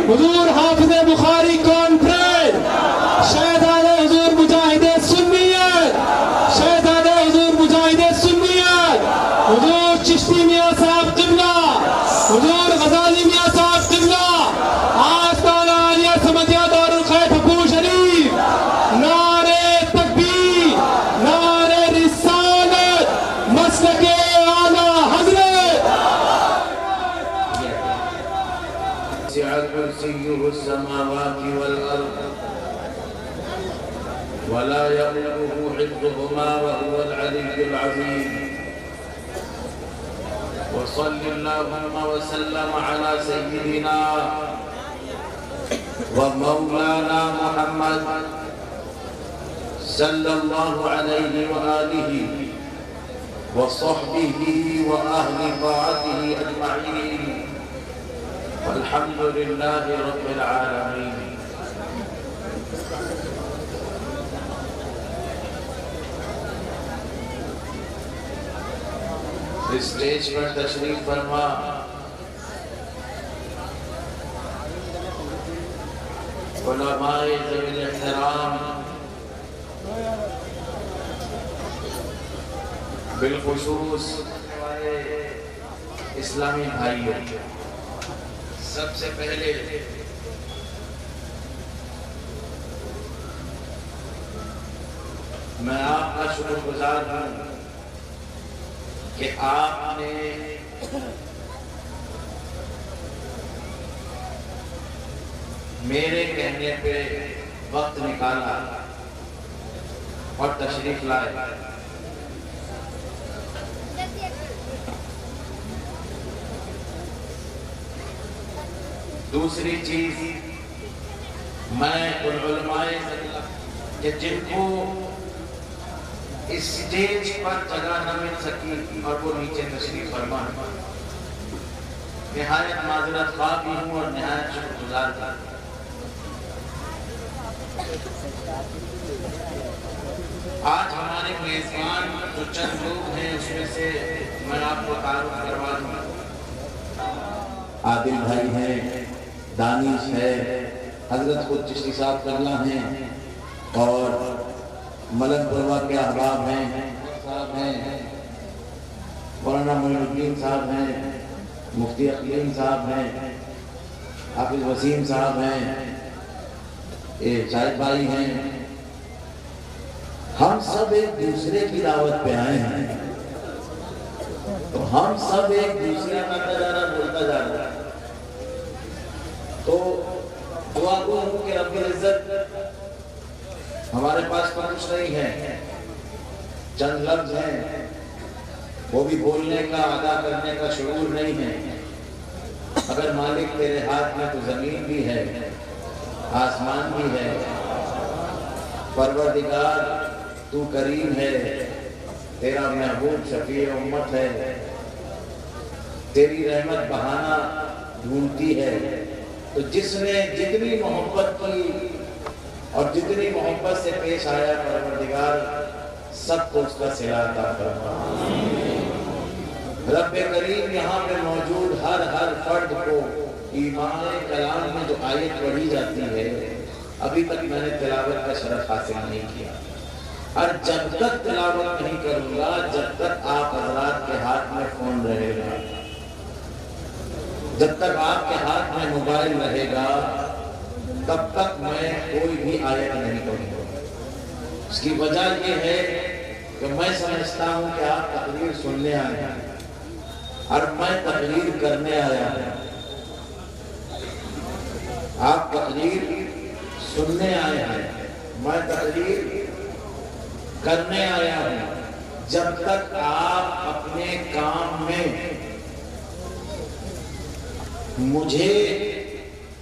حضور حافظ بخاری کانفرنس، شہزادہ حضور مجاہد سنیت، شہزادہ حضور مجاہد سنیت، حضور چشتی میاں صاحب قبلہ، حضور غزالی میاں صاحب قبلہ، آستانہ عالیہ سمدیہ دارالخیر حقوق شریف، نعرہ تکبیر، نعرہ رسالت، مسلک اعلیٰ حضرت. وسع كرسيه السماوات والأرض ولا يؤوده حفظهما وهو العلي العظيم. وصل اللهم وسلم على سيدنا ومولانا محمد صلى الله عليه وآله وصحبه وأهل طاعته أجمعين والحمد لله رب العالمين. اسٹیج پر تشریف فرما علماء ذوی الاحترام، بالخصوص اسلامی بھائیوں، سب سے پہلے میں آپ کا شکر گزار ہوں کہ آپ نے میرے کہنے پہ وقت نکالا اور تشریف لائے. دوسری چیز، میں ان علماء کہ جن کو اسٹیج پر جگہ نہ مل سکی اور وہ نیچے تشریف فرما، نہایت معذرت خواہ بھی ہوں اور نہایت شکر گزار بھی. آج ہمارے میزبان جو چند لوگ ہیں اس میں سے میں آپ کو تعارف کروا دوں. عادل بھائی ہیں، دانش ہے، حضرت خود چشتی صاحب کرنا ہیں، اور ملک پروا کے احباب ہیں، مولانا معین الدین صاحب ہیں، مفتی اقلیم صاحب ہیں، حافظ وسیم صاحب ہیں، شاہد بھائی ہیں. ہم سب ایک دوسرے کی دعوت پہ آئے ہیں، تو ہم سب ایک دوسرے کا نظارہ بولتا جا رہا ہے. تو دعا کو ہوں کہ رب العزت، ہمارے پاس کچھ نہیں ہے، چند لفظ ہیں، وہ بھی بولنے کا ادا کرنے کا شعور نہیں ہے. اگر مالک تیرے ہاتھ میں تو زمین بھی ہے، آسمان بھی ہے. پروردگار تو کریم ہے، تیرا محبوب شفیع امت ہے، تیری رحمت بہانہ ڈھونڈتی ہے. تو جس نے جتنی محبت کی اور جتنی محبت سے پیش آیا، پروردگار سب کو اس کا صلہ عطا فرما. رب کریم یہاں پہ موجود ہر فرد کو ایمان کلام میں جو آیت پڑھی جاتی ہے، ابھی تک میں نے تلاوت کا شرف حاصل نہیں کیا، اور جب تک تلاوت نہیں کروں گا، جب تک آپ حضرات کے ہاتھ میں فون رہے گا، جب تک آپ کے ہاتھ میں موبائل رہے گا، تب تک میں کوئی بھی آیت نہیں کروں گا. اس کی وجہ یہ ہے کہ میں سمجھتا ہوں کہ آپ تقریر سننے آئے ہیں اور میں تقریر کرنے آیا ہوں. آپ تقریر سننے آئے ہیں، میں تقریر کرنے آیا ہوں. جب تک آپ اپنے کام میں مجھے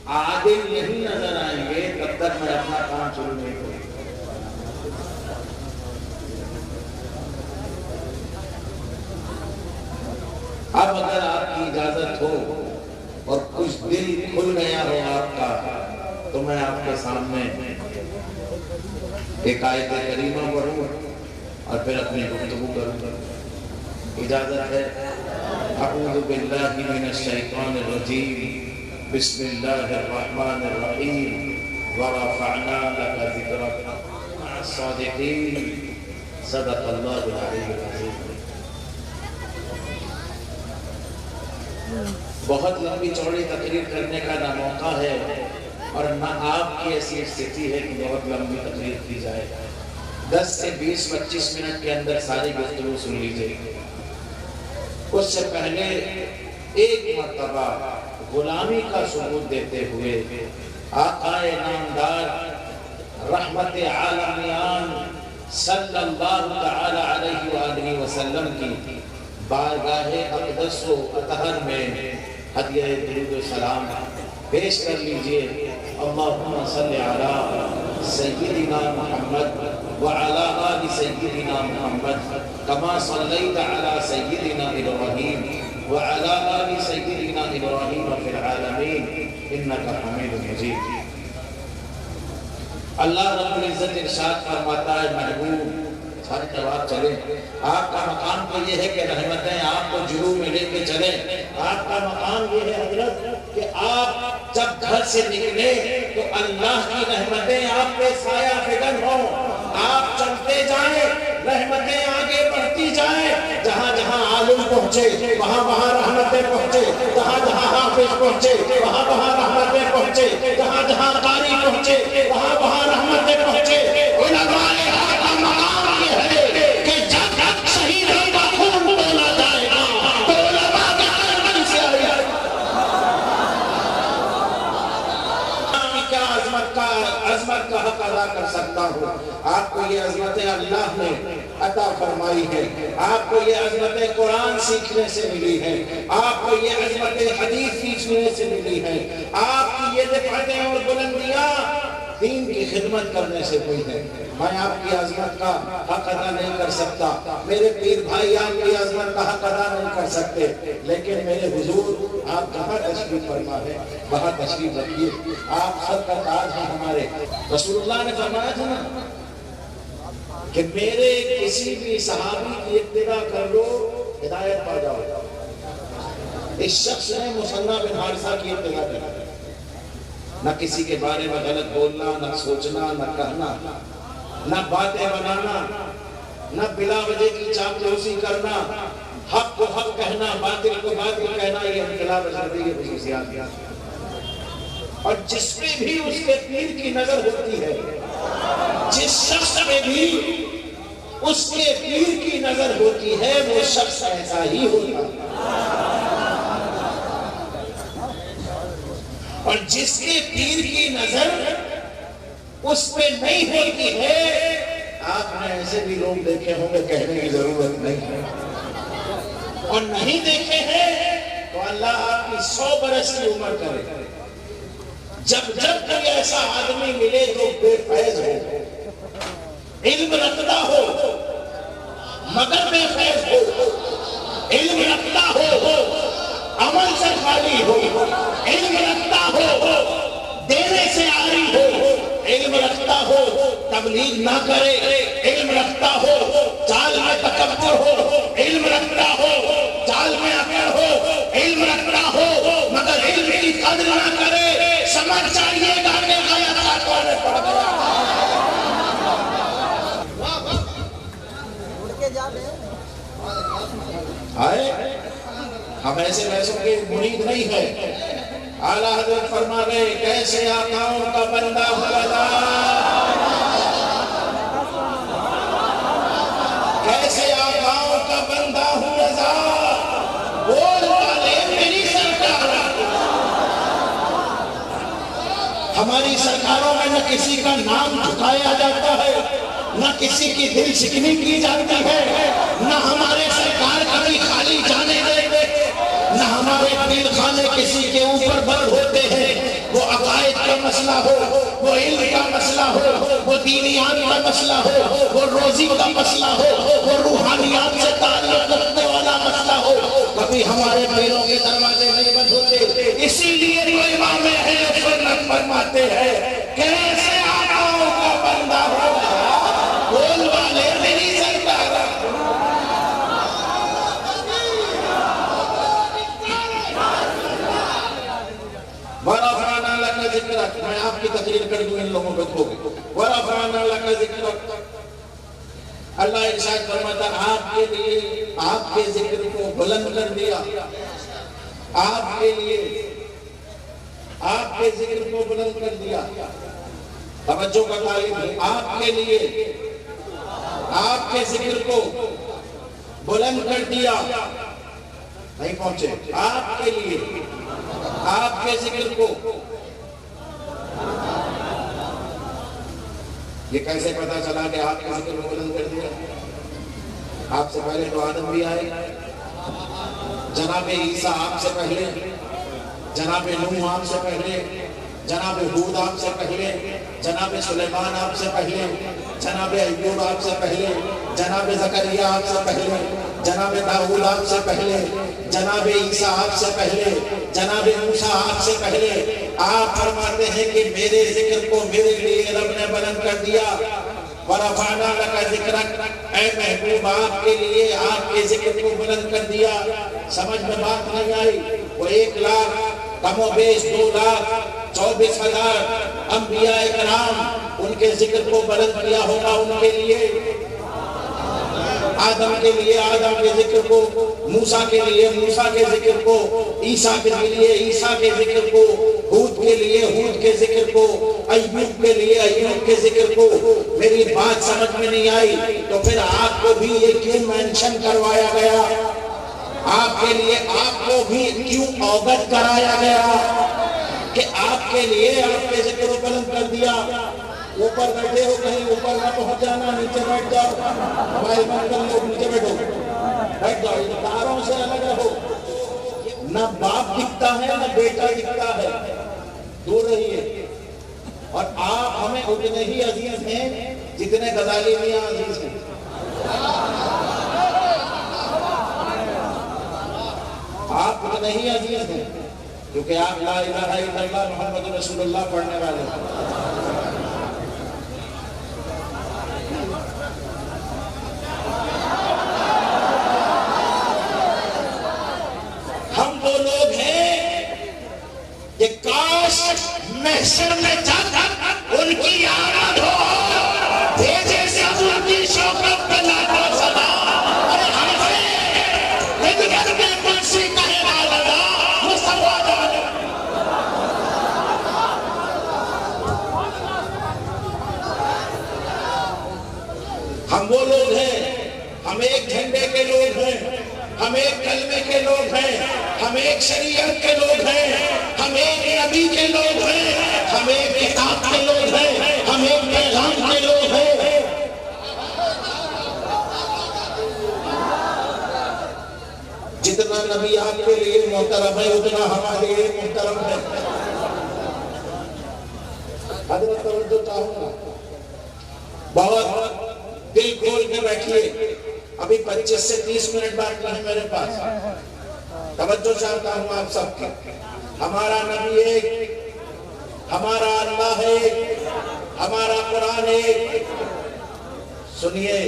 عادل نہیں نظر آئیں گے، تب تک میں اپنا کام شروع نہیں کروں. اب اگر آپ کی اجازت ہو اور کچھ دل کھل گیا ہو آپ کا، تو میں آپ کے سامنے ایک آیت کریمہ پڑھوں اور پھر اپنی گفتگو کروں. اجازت ہے؟ اعوذ باللہ من الشیطان الرجیم، بسم اللہ الرحمن الرحیم ورفعنا لك ذکرک مع الصادقین صدق اللہ العلی العظیم۔ بہت لمبی چوڑی تقریر کرنے کا نہ موقع ہے اور نہ آپ کی ایسی استھتی ہے کہ بہت لمبی تقریر کی جائے۔ 10 سے 20-25 منٹ کے اندر ساری گفتگو سن لیجیے۔ اس سے پہلے ایک مرتبہ غلامی کا ثبوت دیتے ہوئے آقا نامدار رحمت عالمیان صلی اللہ تعالی علیہ وآلہ وسلم کی بارگاہ اقدس و اطہر میں ہدیہ درود و سلام پیش کر لیجئے۔ اللہم صلی علی سیدنا محمد وعلی آل سیدنا محمد کما صلیت علی سیدنا ابراہیم وعلی آل سیدنا ابراہیم فی العالمین انکا حمید مجید۔ اللہ رب العزت ارشاد فرماتا ہے محبوب سارے جواب چلیں، آپ کا مقام تو یہ ہے کہ رحمتیں آپ کو جلو میں لے کے چلیں۔ آپ کا مقام یہ ہے حضرت کہ آپ جب گھر سے نکلے تو اللہ کی رحمتیں آپ پہ سایہ فگن ہوں، آپ چلتے جائیں رحمتیں آگے بڑھتی جائیں، جہاں جہاں عالم پہنچے وہاں وہاں رحمتیں پہنچے، جہاں جہاں حافظ پہنچے وہاں وہاں رحمتیں پہنچے، جہاں جہاں قاری پہنچے وہاں وہاں رحمتیں پہنچے۔ علماء کا مقام یہ ہے کہ جب تک شہیدوں کا خون بولا جائے گا تو علماء کے دربار سے آئے گا۔ کیا عظمت کا حق ادا کر سکتا ہوں؟ آپ کو یہ عظمتیں اللہ نے عطا فرمائی ہے، آپ کو یہ عظمتیں قرآن سیکھنے سے ملی ہے، آپ کو یہ عظمتیں حدیث سیکھنے سے ملی ہے، آپ کی یہ رفعتیں اور بلندیاں دین کی خدمت کرنے سے ہوئی ہے۔ میں آپ کی عظمت کا حق ادا نہیں کر سکتا، میرے پیر بھائی آپ کی عظمت کا حق ادا نہیں کر سکتے، لیکن میرے حضور آپ جہاں تشریف فرما ہے وہاں تشریف رکھیے، آپ سب کا تاج ہیں ہمارے۔ رسول اللہ نے فرمایا تھا نا کہ میرے کسی بھی صحابی کی اتباع کر لو ہدایت پا جاؤ۔ اس شخص نے مثنیٰ بن حارثہ کی اتباع کی، نہ کسی کے بارے میں غلط بولنا، نہ سوچنا، نہ کہنا، نہ باتیں بنانا، نہ بلا وجہ کی چاپلوسی کرنا، حق کو حق کہنا، باطل کو باطل کہنا، یہ انقلاب ازلی کی خصوصیات ہیں۔ اور جس پہ بھی اس کے پیر کی نظر ہوتی ہے، جس شخص پہ بھی اس کے پیر کی نظر ہوتی ہے وہ شخص ایسا ہی ہوتا ہے، اور جس کے پیر کی نظر اس پہ نہیں ہوتی ہے، آپ نے ایسے بھی لوگ دیکھے ہوں گے کہنے کی ضرورت نہیں ہے، اور نہیں دیکھے ہیں تو اللہ آپ کی 100 برس کی عمر کرے۔ جب جب کوئی ایسا آدمی ملے جو بے فیض ہو، علم رکھتا ہو مگر بے فیض ہو، علم رکھتا ہو عمل سے خالی ہو، علم رکھتا ہو دینے سے عاری ہو، علم رکھتا ہو تبلیغ نہ کرے، علم رکھتا ہو چال میں تکبر ہو، علم رکھتا ہو چال میں اکڑ ہو، علم رکھتا ہو مگر علم کی قدر نہ کرے، سمجھ جائیے گا کہ آیا خاتوں میں پڑ گیا۔ آئے ہم ایسے ویسوں کے مرید نہیں ہیں۔ اعلیٰ حضرت فرما رہے کیسے آقاؤں کا بندہ ہوا، کیسے آقاؤں کا بندہ ہوا، بول والے میری سرکار۔ ہماری سرکاروں میں نہ کسی کا نام جھکایا جاتا ہے، نہ کسی کی دل شکنی کی جاتی ہے، نہ ہمارے سرکار کبھی خالی جانے دیتے، نہ ہمارے دل خانے کسی کے اوپر بند ہوتے ہیں۔ وہ عقائد کا مسئلہ ہو، وہ علم کا مسئلہ ہو، وہ دینیات کا مسئلہ ہو، وہ روزی کا مسئلہ ہو، وہ روحانیات سے تعلق رکھنے والا مسئلہ ہو، کبھی ہمارے پیروں کے دروازے نہیں بند ہوتے۔ اسی لیے وہ امام اہل سنت فرماتے ہیں کیسے آقاؤں کا بندہ ہوگا، بول والے میری سرکار۔ وَرَفَعْنَا لَكَ ذِكْرَكَ، میں آپ کی تقریر کر دوں ان لوگوں پہ تھوک، وَرَفَعْنَا لَكَ ذِكْرَكَ، اللہ ارشاد فرماتا آپ کے لیے آپ کے ذکر کو بلند کر دیا، آپ کے لیے آپ کے ذکر کو بلند کر دیا، توجہ کا طالب ہے، آپ کے لیے آپ کے ذکر کو بلند کر دیا، نہیں پہنچے، آپ کے لیے آپ کے ذکر کو، یہ کیسے پتا چلا کہ آپ کے ذکر کو بلند کر دیا؟ آپ سے پہلے تو آدم بھی آئے، جناب عیسیٰ آپ سے پہلے، جناب نوح آپ سے پہلے، جناب ہود آپ سے پہلے، جناب سلیمان آپ سے پہلے، جناب ایوب آپ سے پہلے، جناب زکریا آپ سے پہلے، جناب داؤد آپ سے پہلے، جناب عیسیٰ آپ سے پہلے، جناب موسیٰ آپ سے پہلے۔ آپ فرماتے ہیں کہ میرے ذکر کو میرے لیے رب نے بلند کر دیا، وَرَفَعْنَا لَكَ ذِكْرَكَ، اے محبوب آپ کے لیے آپ کے ذکر کو بلند کر دیا۔ سمجھ میں بات نہیں آئی؟ وہ 1,00,000 کم و بیش 2,24,000 انبیاء کرام ان کے ذکر کو بلند کیا ہوگا، ان کے لیے آدم کے لیے آدم کے ذکر کو، موسیٰ کے لیے موسیٰ کے ذکر کو، عیسیٰ کے لیے عیسیٰ کے ذکر کو، ہود کے لیے ہود کے ذکر کو، ایوب کے لیے ایوب کے ذکر کو۔ میری بات سمجھ میں نہیں آئی تو پھر آپ کو بھی یہ کیوں مینشن کروایا گیا؟ آپ کے لیے آپ کو بھی کیوں اوگت کرایا گیا کہ آپ کے لیے آپ کے ذکر کو بلند کر دیا؟ اوپر بیٹھے ہو کہیں اوپر نہ پہنچ جانا، نیچے بیٹھ جاؤ، موبائل بند کر لو، نیچے بیٹھو، بیٹھ جاؤ، تاروں سے الگ رہو۔ نہ باپ دکھتا ہے نہ بیٹا دکھتا ہے، دور رہیے۔ اور آپ ہمیں اتنے ہی عزیز ہیں جتنے غزالی میاں عزیز ہیں۔ آپ اتنے ہی عزیز ہیں کیونکہ آپ لا الہ الا اللہ محمد رسول اللہ پڑھنے والے ہیں۔ ہم وہ لوگ ہیں کہ کاش محشر میں جا کر ان کی آمد ہو، بھیجے سے حضور کی شوکت پہ لاکھوں سلام، اور ہم سے ادھر میں پنسی کہے والا مصطفیٰ جانے۔ ہم وہ لوگ ہیں، ہم ایک جھنڈے کے لوگ ہیں، ہم ایک کلمے کے لوگ ہیں، ہم ایک شریعت کے لوگ ہیں، ہم ایک نبی کے لوگ ہیں، ہم ایک کتاب کے لوگ ہیں، ہم ایک پیغام کے لوگ ہیں۔ جتنا نبی آپ کے لیے محترم ہے اتنا ہمارے لیے محترم ہے۔ حضرت توجہ چاہوں گا، بہت دل کھول کے بیٹھیے، ابھی 25 سے 30 منٹ باقی ہے میرے پاس۔ توجہ چاہتا ہوں آپ سب کی، ہمارا نبی ایک، ہمارا اللہ ایک، ہمارا قرآن ایک۔ سنیے،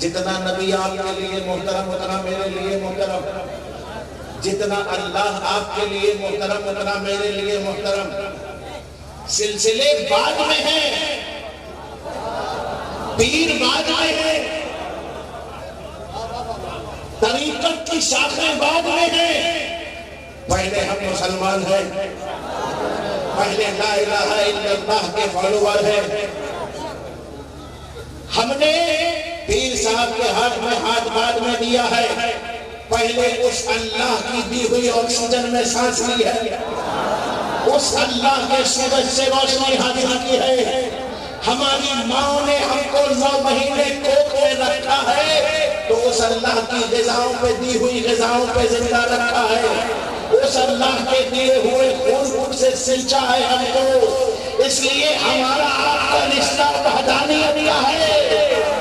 جتنا نبی آپ کے لیے محترم اتنا میرے لیے محترم، جتنا اللہ آپ کے لیے محترم اتنا میرے لیے محترم۔ سلسلے بعد میں ہیں، پیر بعد میں ہیں، طریقت کی شاخیں بعد میں ہیں۔ پہلے ہم مسلمان ہیں، پہلے لا الہ الا اللہ کے فالوور ہیں۔ ہم نے پیر صاحب کے ہاتھ میں ہاتھ بعد میں دیا ہے، پہلے اس اللہ کی دی ہوئی آکسیجن میں سانس لی ہے، اس اللہ کے سورج سے روشنی حاصل کی ہے۔ ہماری ماں نے ہم کو 9 مہینے کوکھ میں رکھا ہے تو اس اللہ کی غذاؤں پہ دی ہوئی غذاؤں پہ زندہ رکھا ہے، اس اللہ کے دیے ہوئے خون سے سینچا ہے ہم کو۔ اس لیے ہمارا آپ کا رشتہ وحدانیت کا ہے،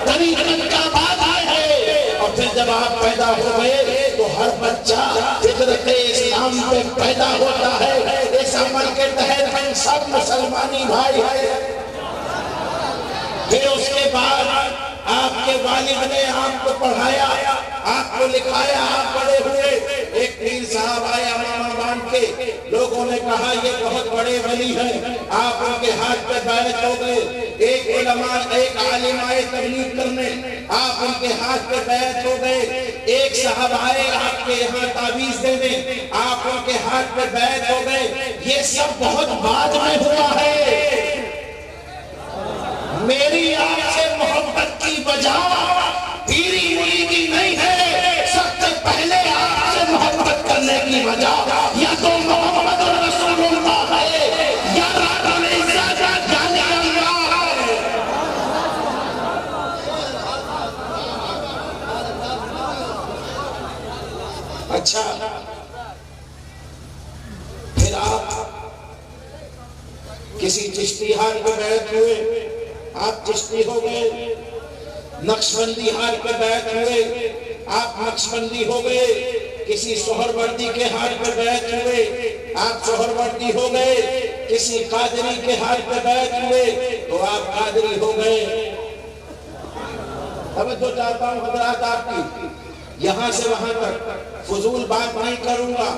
طریقت کا بات ہے۔ اور پھر جب آپ پیدا ہو گئے تو ہر بچہ فطرت اسلام پہ پیدا ہوتا ہے، اس عمل کے تحت ہم سب مسلمانی بھائی ہیں۔ پھر اس کے بعد آپ آپ کے والد نے آپ کو پڑھایا، آپ کو لکھایا، آپ بڑے ہوئے۔ ایک پیر صاحب آئے امامہ باندھ کے، لوگوں نے کہا یہ بہت بڑے ولی ہیں، آپ ان کے ہاتھ پہ بیعت ہو گئے۔ ایک علماء، ایک عالم آئے تبلیغ کرنے، آپ ان کے ہاتھ پہ بیعت ہو گئے۔ ایک صاحب آئے آپ کے یہاں تعویذ دینے، آپ ان کے ہاتھ پہ بیعت ہو گئے۔ یہ سب بہت بعد میں ہوا ہے۔ میری آپ سے محبت کی وجہ پیری ملی کی نہیں ہے، سب سے پہلے آپ سے محبت کرنے کی وجہ یا تو محمد رسول اللہ ہے یا رب العزت جل اللہ ہے۔ اچھا، پھر آپ کسی چشتی حال پہ بیعت ہوئے، آپ چشتی ہو گئے۔ نقشبندی حال پہ بیعت ہوئے، آپ نقشبندی ہو گئے۔ کسی سہروردی کے حال پہ بیعت ہوئے، آپ سہروردی ہو گئے۔ کسی قادری کے حال پہ بیعت ہوئے تو آپ قادری ہو گئے۔ توجہ چاہتا ہوں حضرات آپ کی، یہاں سے وہاں تک فضول بات نہیں کروں گا،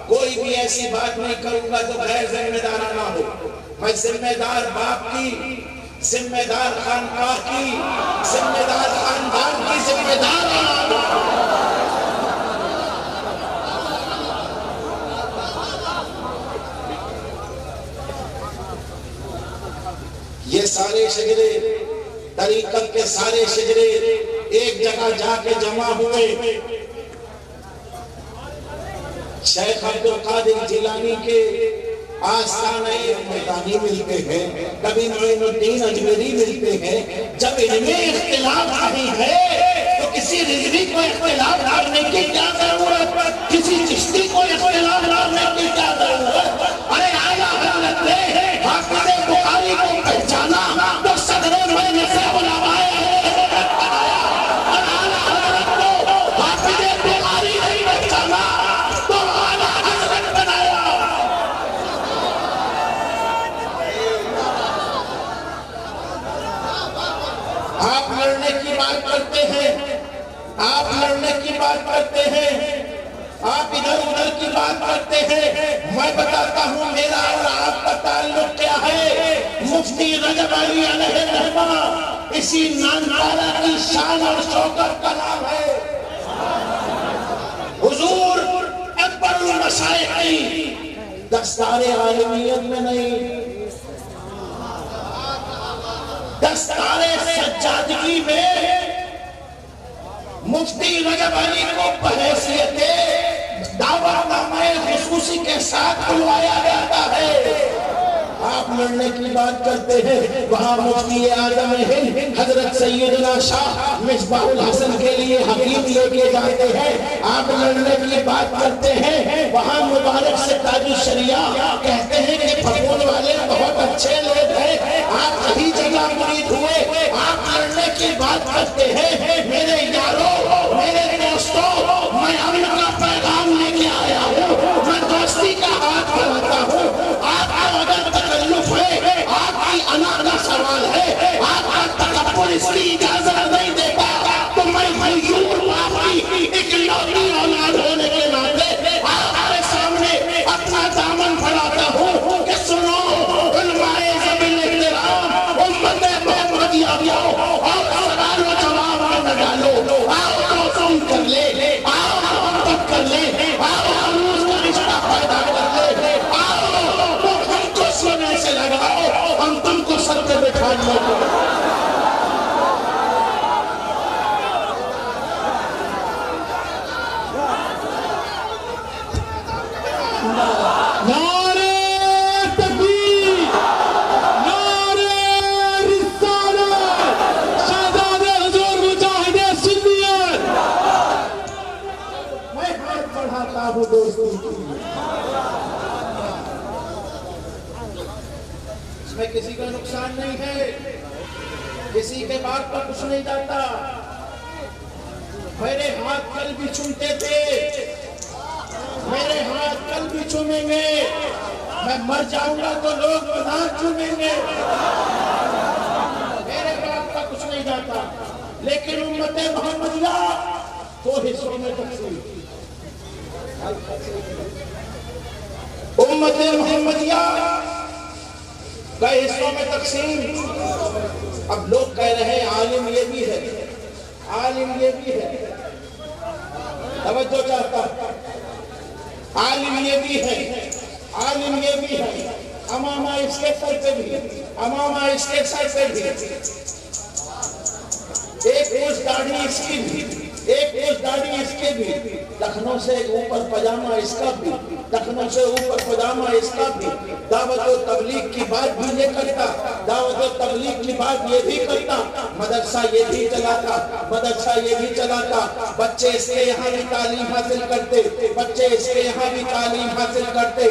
کوئی بھی ایسی بات نہیں کروں گا جو غیر ذمہ دارانہ ہو۔ میں ذمہ دار باپ کی، ذمہ دار خانقاہ کی، ذمہ دار خاندان کی ذمہ دار یہ سارے شجرے، طریقت کے سارے شجرے ایک جگہ جا کے جمع ہوئے۔ شیخ عبدالقادر جیلانی کے آستانہ مدانی ملتے ہیں، کبھی معین الدین اجمیری ملتے ہیں۔ جب ان میں اختلاف نہیں ہے تو کسی رضوی کو اختلاف کرنے کی کیا ضرورت، کسی چشتی کو اختلاف کرنے کی کیا ضرورت؟ ارے اعلیٰ حضرت نے حافظ بخاری کو پہچانا تو صدر مجلس علماء بنایا، اور اعلیٰ حضرت کو حافظ بخاری نہیں پہچانا تو اعلیٰ حضرت بنایا۔ آپ لڑنے کی بات کرتے ہیں، آپ لڑنے کی بات کرتے ہیں، آپ ادھر ادھر کی بات کرتے ہیں۔ میں بتاتا ہوں میرا اور آپ کا تعلق کیا ہے۔ مفتی رجب علی علیہ الرحمہ اسی نانوارہ کی شان اور شوکت کا نام ہے۔ حضور اکبر المشائخ نہیں، دستار عالمیت میں نہیں، دستار سجادگی میں مفتی رجب علی کو بحیثیت دعوتنامہ خصوصی کے ساتھ بلوایا جاتا ہے۔ آپ لڑنے کی بات کرتے ہیں، وہاں مفتی اعظم ہند حضرت سیدنا شاہ مصباح الحسن کے لیے حکیم لے کے جاتے ہیں۔ آپ لڑنے کی بات کرتے ہیں، وہاں مبارک سے تاج الشریعہ کہتے ہیں کہ پھپون والے بہت اچھے لوگ ہیں، آپ کبھی جگہ مرید ہوئے۔ آپ لڑنے کی بات کرتے ہیں، میرے یاروں، میرے دوستوں، میں امن کا پیغام لے کے آیا ہوں، میں دوستی کا ہاتھ بڑھاتا ہوں۔ آپ کا اگر تکلف ہے، آپ کی انا کا سوال ہے، آپ کا تکبر اس کی اجازت نہیں دیتا، تو میں غیور باپ کی اکلوتی اولاد ہونے کے ناطے آپ کے سامنے اپنا دامن پھیلاتا ہوں کہ سنو علماء ذوی الاحترام، امت محمدیہ آؤ اور سوال و جواب میں نہ ڈالو، آپ موسم کر لے، آپ محبت کر لے، آپ عروس کا رشتہ پیدا کر لے، آؤ تو ہم کو سونے سے لگاؤ، ہم تم کو سر پہ بٹھا لیں۔ نعرہ تکبیر، نعرہ رسالت، شہزادہ حضور مجاہد سنیت۔ میں ہاتھ بڑھاتا ہوں دوستوں کی، اس میں کسی کا نقصان نہیں ہے، کسی کے بات پر کچھ نہیں جاتا۔ میرے ہاتھ کل بھی چومتے تھے، میرے ہاتھ کل بھی چومیں گے، میں مر جاؤں گا تو لوگ مدار چومیں گے، میرے بات پر کچھ نہیں جاتا۔ لیکن امت محمدیہ دو حصوں میں تقسیم، امت محمدیہ کئی حصوں میں تقسیم۔ اب لوگ کہہ رہے ہیں عالم یہ بھی ہے، عالم یہ بھی ہے، توجہ چاہتا، عالم یہ بھی ہے، عالم یہ بھی ہے، امامہ اس کے سر پہ بھی، امامہ اس کے سر پہ بھی، ایک روز داڑھی اس کی بھی، ایک روز داڑھی اس کے بھی، ٹخنوں سے اوپر پجامہ اس کا بھی، ٹخنوں سے اوپر پجامہ اس کا بھی، دعوت و تبلیغ کی بات بھی یہ کرتا، دعوت و تبلیغ کی بات یہ بھی کرتا، مدرسہ یہ بھی چلاتا، مدرسہ یہ بھی چلاتا، بچے اس کے یہاں بھی تعلیم حاصل کرتے، بچے اس کے یہاں بھی تعلیم حاصل کرتے۔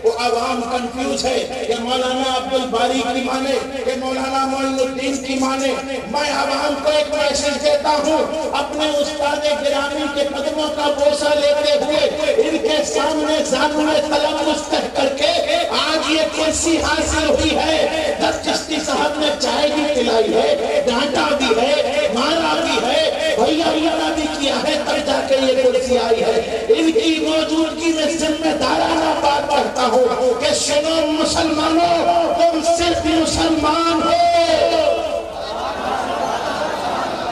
وہ عوام کنفیوز ہے کہ مولانا عبدالباری کی مانے کہ مولانا معین الدین کی مانے۔ میں عوام کو ایک میسج دیتا ہوں، اپنے استاد گرامی کے قدموں کا بوسہ لیتے ہوئے ان کے سامنے زانوے تلمس کہہ کر کے آج یہ کرسی حاصل ہوئی ہے۔ جب چشتی صاحب نے چائے بھی پلائی ہے، ڈانٹا بھی ہے، مارا بھی ہے، بھیا بھیا بھی کیا ہے، تب جا کے یہ کرسی آئی ہے۔ ان کی موجودگی میں ذمہ دارانہ بات کرتا ہوں کہ سنو مسلمانوں، تم صرف مسلمان ہو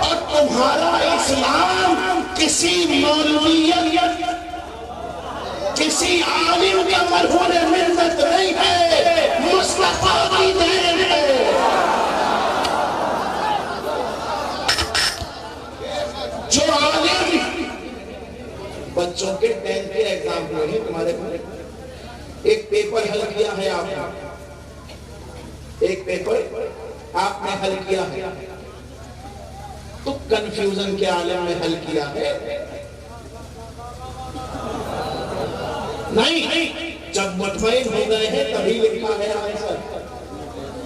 اور تمہارا اسلام کسی مولویت، کسی عالم کا مرہون منت نہیں ہے، مصطفیٰ کی دین ہے۔ جو عالم بچوں کے 10th کے ایگزام ہوئے ہیں تمہارے ایک پیپر حل کیا ہے، آپ نے ایک پیپر آپ نے حل کیا ہے، تو کنفیوژن کے عالم میں حل کیا ہے؟ نہیں، جب مطمئن ہو گئے ہیں تبھی لکھا ہے آنسر،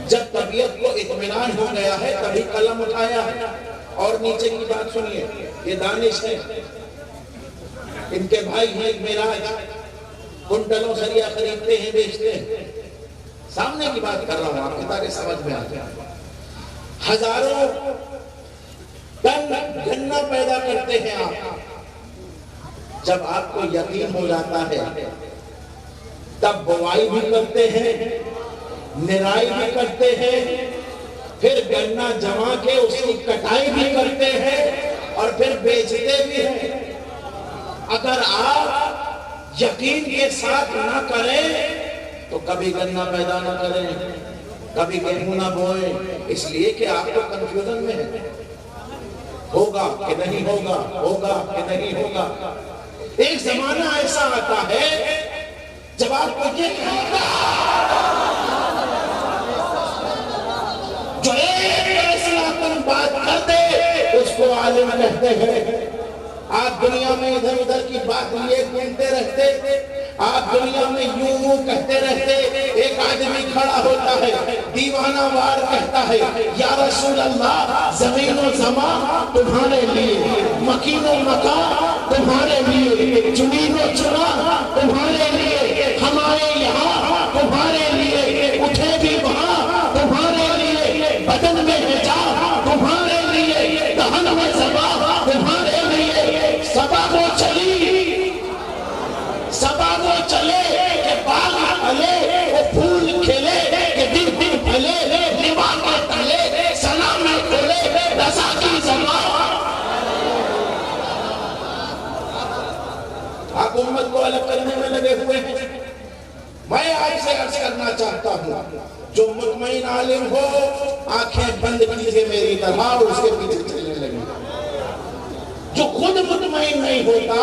جب طبیعت کو اطمینان ہو گیا ہے تبھی قلم اٹھایا ہے۔ اور نیچے کی بات سنیے، یہ دانش ہے، ان کے بھائی ہیں معراج، کنٹلوں سریا خریدتے ہیں بیچتے ہیں، سامنے کی بات کر رہا ہوں آپ کی تاکہ سمجھ میں آ جائے۔ ہزاروں ٹن گنا پیدا کرتے ہیں آپ، جب آپ کو یقین ہو جاتا ہے تب بوائی بھی کرتے ہیں، نرائی بھی کرتے ہیں، پھر گنا جما کے اس کی کٹائی بھی کرتے ہیں اور پھر بیچتے بھی ہیں۔ اگر آپ یقین کے ساتھ نہ کریں تو کبھی گنا پیدا نہ کریں، کبھی گیہوں نہ بوئیں، اس لیے کہ آپ تو کنفیوژن میں ہیں، ہوگا کہ نہیں ہوگا، ہوگا کہ نہیں ہوگا۔ ایک زمانہ ایسا آتا ہے جب آپ کو یہ کہتا جو ایک فیصلہ تم بات کر دے اس کو عالم کہتے ہیں۔ آپ دنیا میں ادھر ادھر کی بات لیے گھومتے رہتے، آپ دنیا میں یوں کہتے رہتے، ایک آدمی کھڑا ہوتا ہے دیوانہ وار کہتا ہے یا رسول اللہ زمین و زمان تمہارے لیے، مکین و مکان تمہارے لیے، زمین و چنا تمہارے لیے، ہمارے یہاں تمہارے لیے، اٹھے بھی وہاں تمہارے لیے، بدن میں حجاب تمہارے لیے، دہن میں زبان تمہارے لیے، سبا وہ چلی، سبا وہ چلے کہ باغ پھلے، وہ پھول کھلے کہ دن دن پھلے، لیوا کے تلے سلام میں کھلے رضا کی زبان۔ آپ امت کو الگ کرنے میں لگے ہوئے ہیں۔ میں آج سے عرض کرنا چاہتا ہوں جو مطمئن عالم ہو آنکھیں بند کیجئے میری طرح اس کے پیچھے چلنے لگے، جو خود مطمئن نہیں ہوتا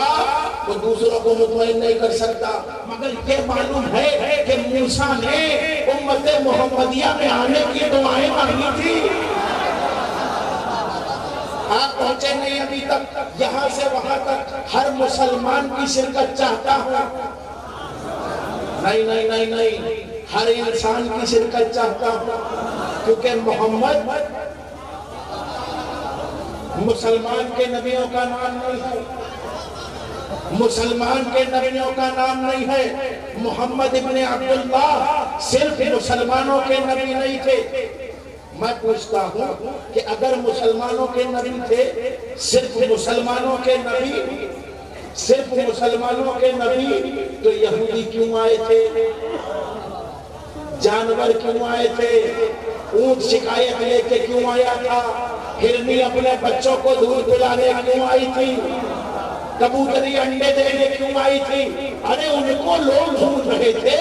وہ دوسروں کو مطمئن نہیں کر سکتا۔ مگر یہ معلوم ہے کہ موسیٰ نے امت محمدیہ میں آنے کی دعائیں مانگی تھی، آپ پہنچے نہیں ابھی تک، یہاں سے وہاں تک ہر مسلمان کی شرکت چاہتا ہوں، نہیں نہیں نہیں نہیں، ہر انسان کی شرکت چاہتا ہوں، کیونکہ محمد مسلمان کے نبیوں کا نام نہیں ہے، مسلمان کے نبیوں کا نام نہیں ہے۔ محمد ابن عبداللہ صرف مسلمانوں کے نبی نہیں تھے، میں پوچھتا ہوں کہ اگر مسلمانوں کے نبی تھے، صرف مسلمانوں کے نبی، صرف مسلمانوں کے نبی، تو یہودی کیوں آئے تھے؟ جانور کیوں آئے تھے؟ اونٹ شکایت لے کے کیوں آیا تھا؟ ہرنی اپنے بچوں کو دودھ پلانے کیوں آئی تھی؟ کبوتری انڈے دینے کیوں آئی تھی؟ ارے ان کو لوگ ڈھونڈ رہے تھے،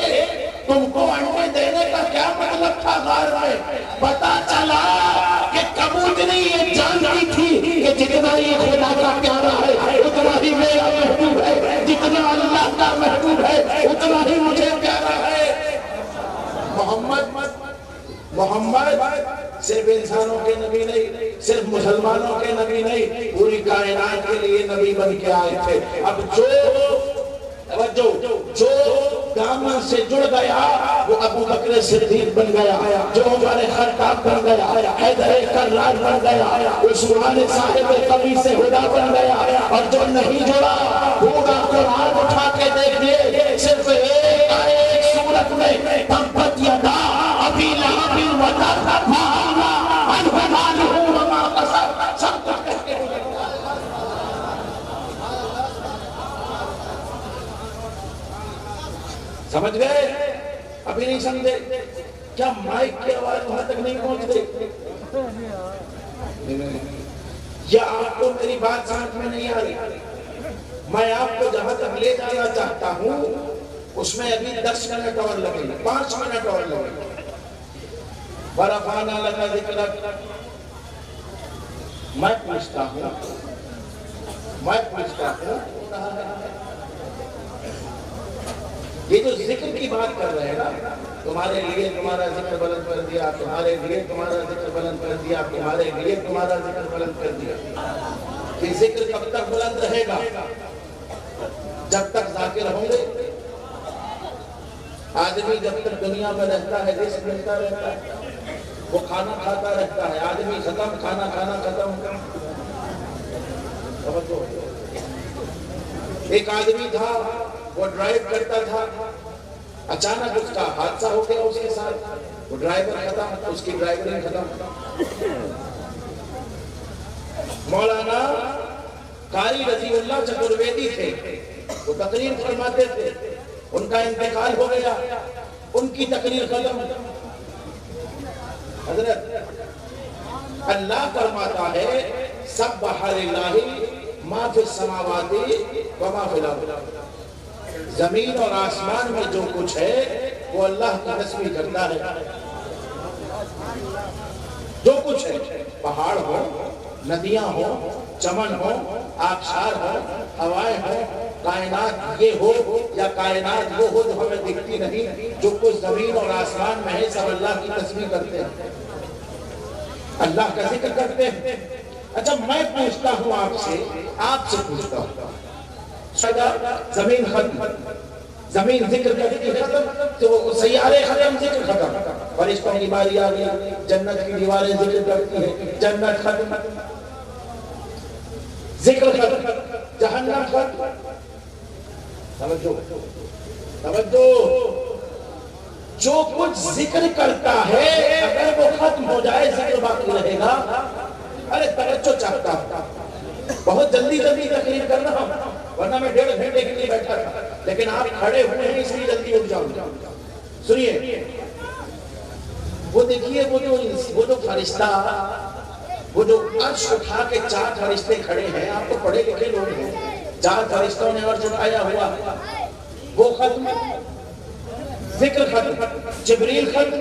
تم کو انڈے دینے کا کیا مطلب تھا غار میں؟ پتا چلا کہ کبوتری یہ جانتی تھی کہ جتنا یہ خدا کا پیارا ہے اتنا ہی میرا محبوب ہے، جتنا اللہ کا محبوب ہے اتنا ہی مجھے پیارا ہے۔ محمد صرف انسانوں کے نبی نہیں، صرف مسلمانوں کے نبی نہیں، پوری کائنات کے لیے نبی بن کے آئے تھے۔ اب جو دامن سے جڑ گیا وہ ابو بکر صدیق بن گیا، جو عمر خطاب بن گیا، حیدر کرار بن گیا، عثمان صاحب قمیص ہدا بن گیا، اور جو نہیں جڑا پورا قرآن اٹھا کے دیکھئے صرف ایک سورت میں تبت یدا ابی لہب وتب ما اغنی عنہ مالہ وما کسب، سب کچھ کہہ کے سمجھ گئے؟ ابھی نہیں سمجھے؟ کیا مائک کی آواز وہاں تک نہیں پہنچ رہی؟ یا آپ کو میری بات سمجھ میں نہیں آ رہی؟ میں آپ کو جہاں تک لے جانا چاہتا ہوں اس میں ابھی 10 منٹ اور لگے، 5 منٹ اور لگے۔ وَرَفَعْنَا لَكَ ذِكْرَكَ، میں پوچھتا ہوں یہ جو ذکر کی بات کر رہے ہیں نا، تمہارے لیے تمہارا ذکر بلند کر دیا، تمہارے لیے تمہارا ذکر بلند کر دیا، تمہارے لیے تمہارا ذکر بلند کر دیا، یہ ذکر کب تک بلند رہے گا؟ جب تک ذاکر ہوں گے۔ آدمی جب تک دنیا میں رہتا ہے رزق ملتا رہتا ہے، وہ کھانا کھاتا رہتا ہے، آدمی ختم، کھانا ختم۔ ایک آدمی تھا وہ ڈرائیو کرتا تھا، اچانک اس کا حادثہ ہو گیا اس کے ساتھ، وہ ڈرائیور ختم، اس کی ڈرائیورنگ ختم۔ مولانا قاری رضی اللہ چترویدی تھے، وہ تقریر فرماتے تھے، ان کا انتقال ہو گیا، ان کی تقریر ختم۔ حضرت اللہ فرماتا ہے سبح للہ ما فی السماوات وما فی الارض، زمین اور آسمان میں جو کچھ ہے وہ اللہ کی تسبیح کرتا ہے۔ جو کچھ ہے، پہاڑ ہو، ندیاں ہو، چمن ہو، آبشار ہو، ہوائیں ہو، کائنات یہ ہو یا کائنات وہ ہو جو ہمیں دکھتی نہیں، جو کچھ زمین اور آسمان میں ہے سب اللہ کی تسبیح کرتے ہیں، اللہ کا ذکر کرتے ہیں۔ اچھا میں پوچھتا ہوں آپ سے پوچھتا ہوں، زمین ختم، زمین ذکر کرتی ہے ختم، تو سیارے ختم، ذکر ختم، فرشتوں کی باری آ گئی، جنت کی دیواریں ذکر کرتی ہیں، جنت ختم، ذکر ختم، جہنم ختم۔ توجہ، جو کچھ ذکر کرتا ہے اگر وہ ختم ہو جائے ذکر باقی رہے گا۔ ارے توجہ چاہتا ہوں، بہت جلدی تقریر کر رہا ہوں، ورنہ میں 1.5 گھنٹے کے لیے بیٹھا تھا، لیکن آپ کھڑے ہوئے ہیں اس لیے جلدی اٹھ جاؤں۔ سنیے، وہ دیکھیے وہ جو فرشتہ، وہ جو عرش اٹھا کے 4 فرشتے کھڑے ہیں، آپ تو پڑھے لکھے لوگ ہیں، 4 فرشتوں نے عرش اٹھایا ہوا، وہ ختم، ذکر ختم، جبریل ختم،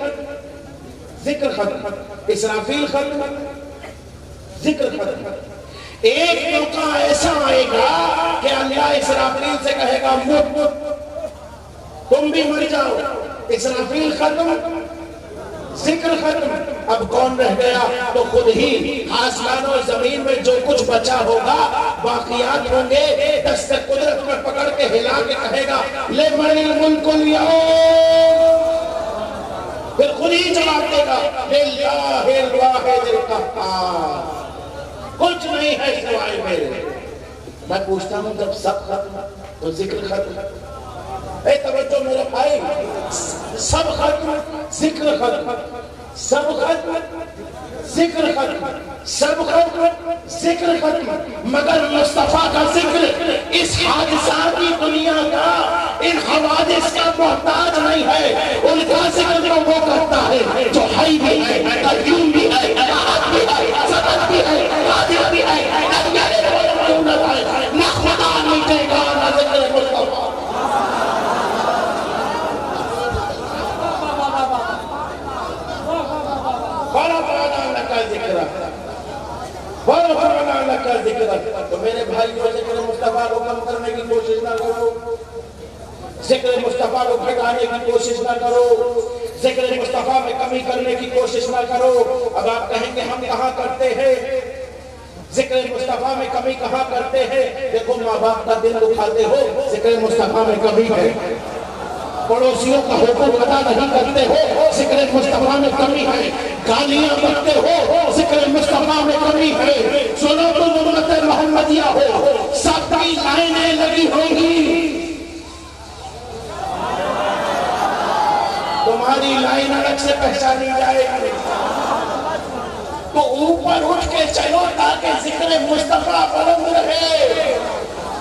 ذکر ختم، اسرافیل ختم، ذکر ختم۔ ایک موقع ایسا آئے گا کہ اللہ اسرافیل سے کہے گا مت، تم بھی مر جاؤ، اسرافیل ختم، ذکر ختم۔ اب کون رہ گیا؟ تو خود ہی آسمان و زمین میں جو کچھ بچا ہوگا باقیات ہوں گے، دست قدرت میں پکڑ کے ہلا کے کہے گا لمن الملک اليوم، پھر خود ہی جواب دے گا للہ الواحد القہار، کچھ نہیں ہے سوائے میرے۔ میں پوچھتا ہوں جب سب ختم تو ذکر ختم۔ اے توجہ میرے بھائی، سب ختم، ذکر ختم، سب ختم، ذکر ختم، سب ختم، ذکر ختم، مگر مصطفیٰ کا ذکر اس حادثاتی دنیا کا، ان حوادث کا محتاج نہیں ہے۔ ان کا ذکر جو وہ کرتا ہے جو حی بھی ہے، قیوم بھی ہے، احد بھی ہے، صمد بھی ہے، قادر بھی ہے، نہ خدا مٹے گا نہ ذکر مصطفیٰ۔ تو میرے بھائیوں، ذکر مصطفیٰ کو کم کرنے کی کوشش نہ کرو، ذکر مصطفیٰ کو گھٹانے کی کوشش نہ کرو، ذکر مصطفیٰ میں کمی کرنے کی کوشش نہ کرو۔ اب آپ کہیں گے ہم کہاں کرتے ہیں ذکر مصطفیٰ میں کمی کہاں کرتے ہیں؟ دیکھو ماں باپ کا دل دکھاتے ہو، ذکر مصطفیٰ میں کمی ہے۔ پڑوسیوں کا حقوق ادا نہیں کرتے ہو، ذکر مصطفیٰ میں کمی ہے۔ گالیاں بکتے ہو، ذکر مصطفیٰ میں کمی ہے۔ سنو تم امت محمدیہ ہو، سب کی لائنیں لگی ہوں گی، تمہاری لائن الگ سے پہچانی جائے گی، تو اوپر اٹھ کے چلو تاکہ ذکر مصطفیٰ بلند رہے۔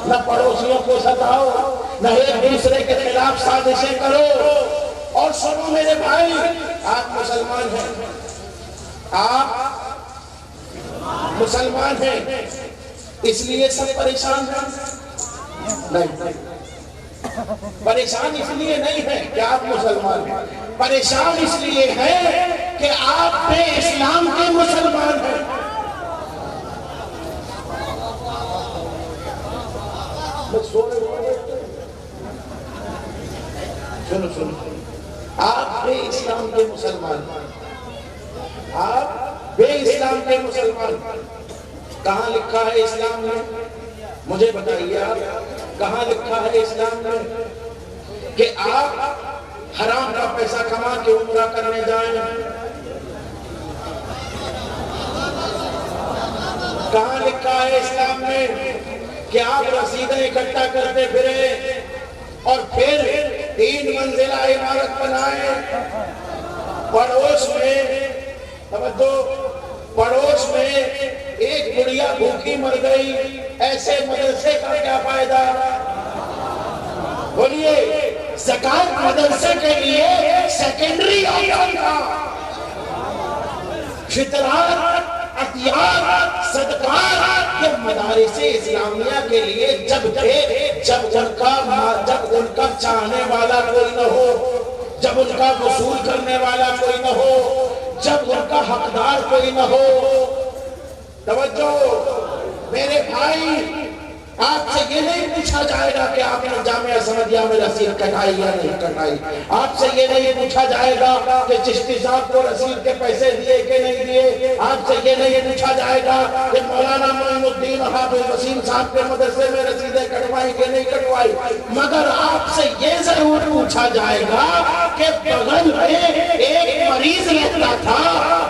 نہ پڑوسیوں کو ستاؤ، نہ ایک دوسرے کے خلاف سازشیں کرو۔ اور سنو میرے بھائی، آپ مسلمان ہیں، آپ مسلمان ہیں، اس لیے سب پریشان ہیں؟ نہیں، پریشان اس لیے نہیں ہے کہ آپ مسلمان ہیں، پریشان اس لیے ہے کہ آپ بے اسلام کے مسلمان ہیں۔ سنو، آپ بے اسلام کے مسلمان، آپ بے اسلام کے مسلمان، کہاں لکھا ہے اسلام میں؟ مجھے بتائیے آپ، کہاں لکھا ہے اسلام میں کہ آپ حرام کا پیسہ کما کے عمرہ کرنے جائیں؟ کہاں لکھا ہے اسلام میں کہ آپ رسیدیں اکٹھا کرتے پھریں اور پھر 3 منزلہ عمارت بنائیں؟ پڑوس میں، توجہ، پڑوس میں ایک گڑیا بھوکی مر گئی، ایسے مدرسے کا کیا فائدہ؟ بولیے، زکوٰۃ مدرسے کے لیے سیکنڈری آپشن تھا، فطرات، عطیات، صدقات یہ مدارس اسلامیہ کے لیے جب تھے جب ان کا چاہنے والا کوئی نہ ہو، جب ان کا وصول کرنے والا کوئی نہ ہو، جب ان کا حقدار کوئی نہ ہو۔ توجہ میرے بھائی، آپ سے یہ نہیں پوچھا جائے گا کہ آپ نے جامعہ احمدیہ میں رسید کٹائی یا نہیں کٹائی، آپ سے یہ نہیں پوچھا جائے گا کہ چشتی صاحب کو رسید کے پیسے دیے کہ نہیں دیے، آپ سے یہ نہیں پوچھا جائے گا کہ مولانا معین الدین حافظ وسیم صاحب کے مدرسے میں رسیدیں کٹوائی کہ نہیں کٹوائی، مگر آپ سے یہ ضرور پوچھا جائے گا کہ بغل میں ایک مریض رہتا تھا،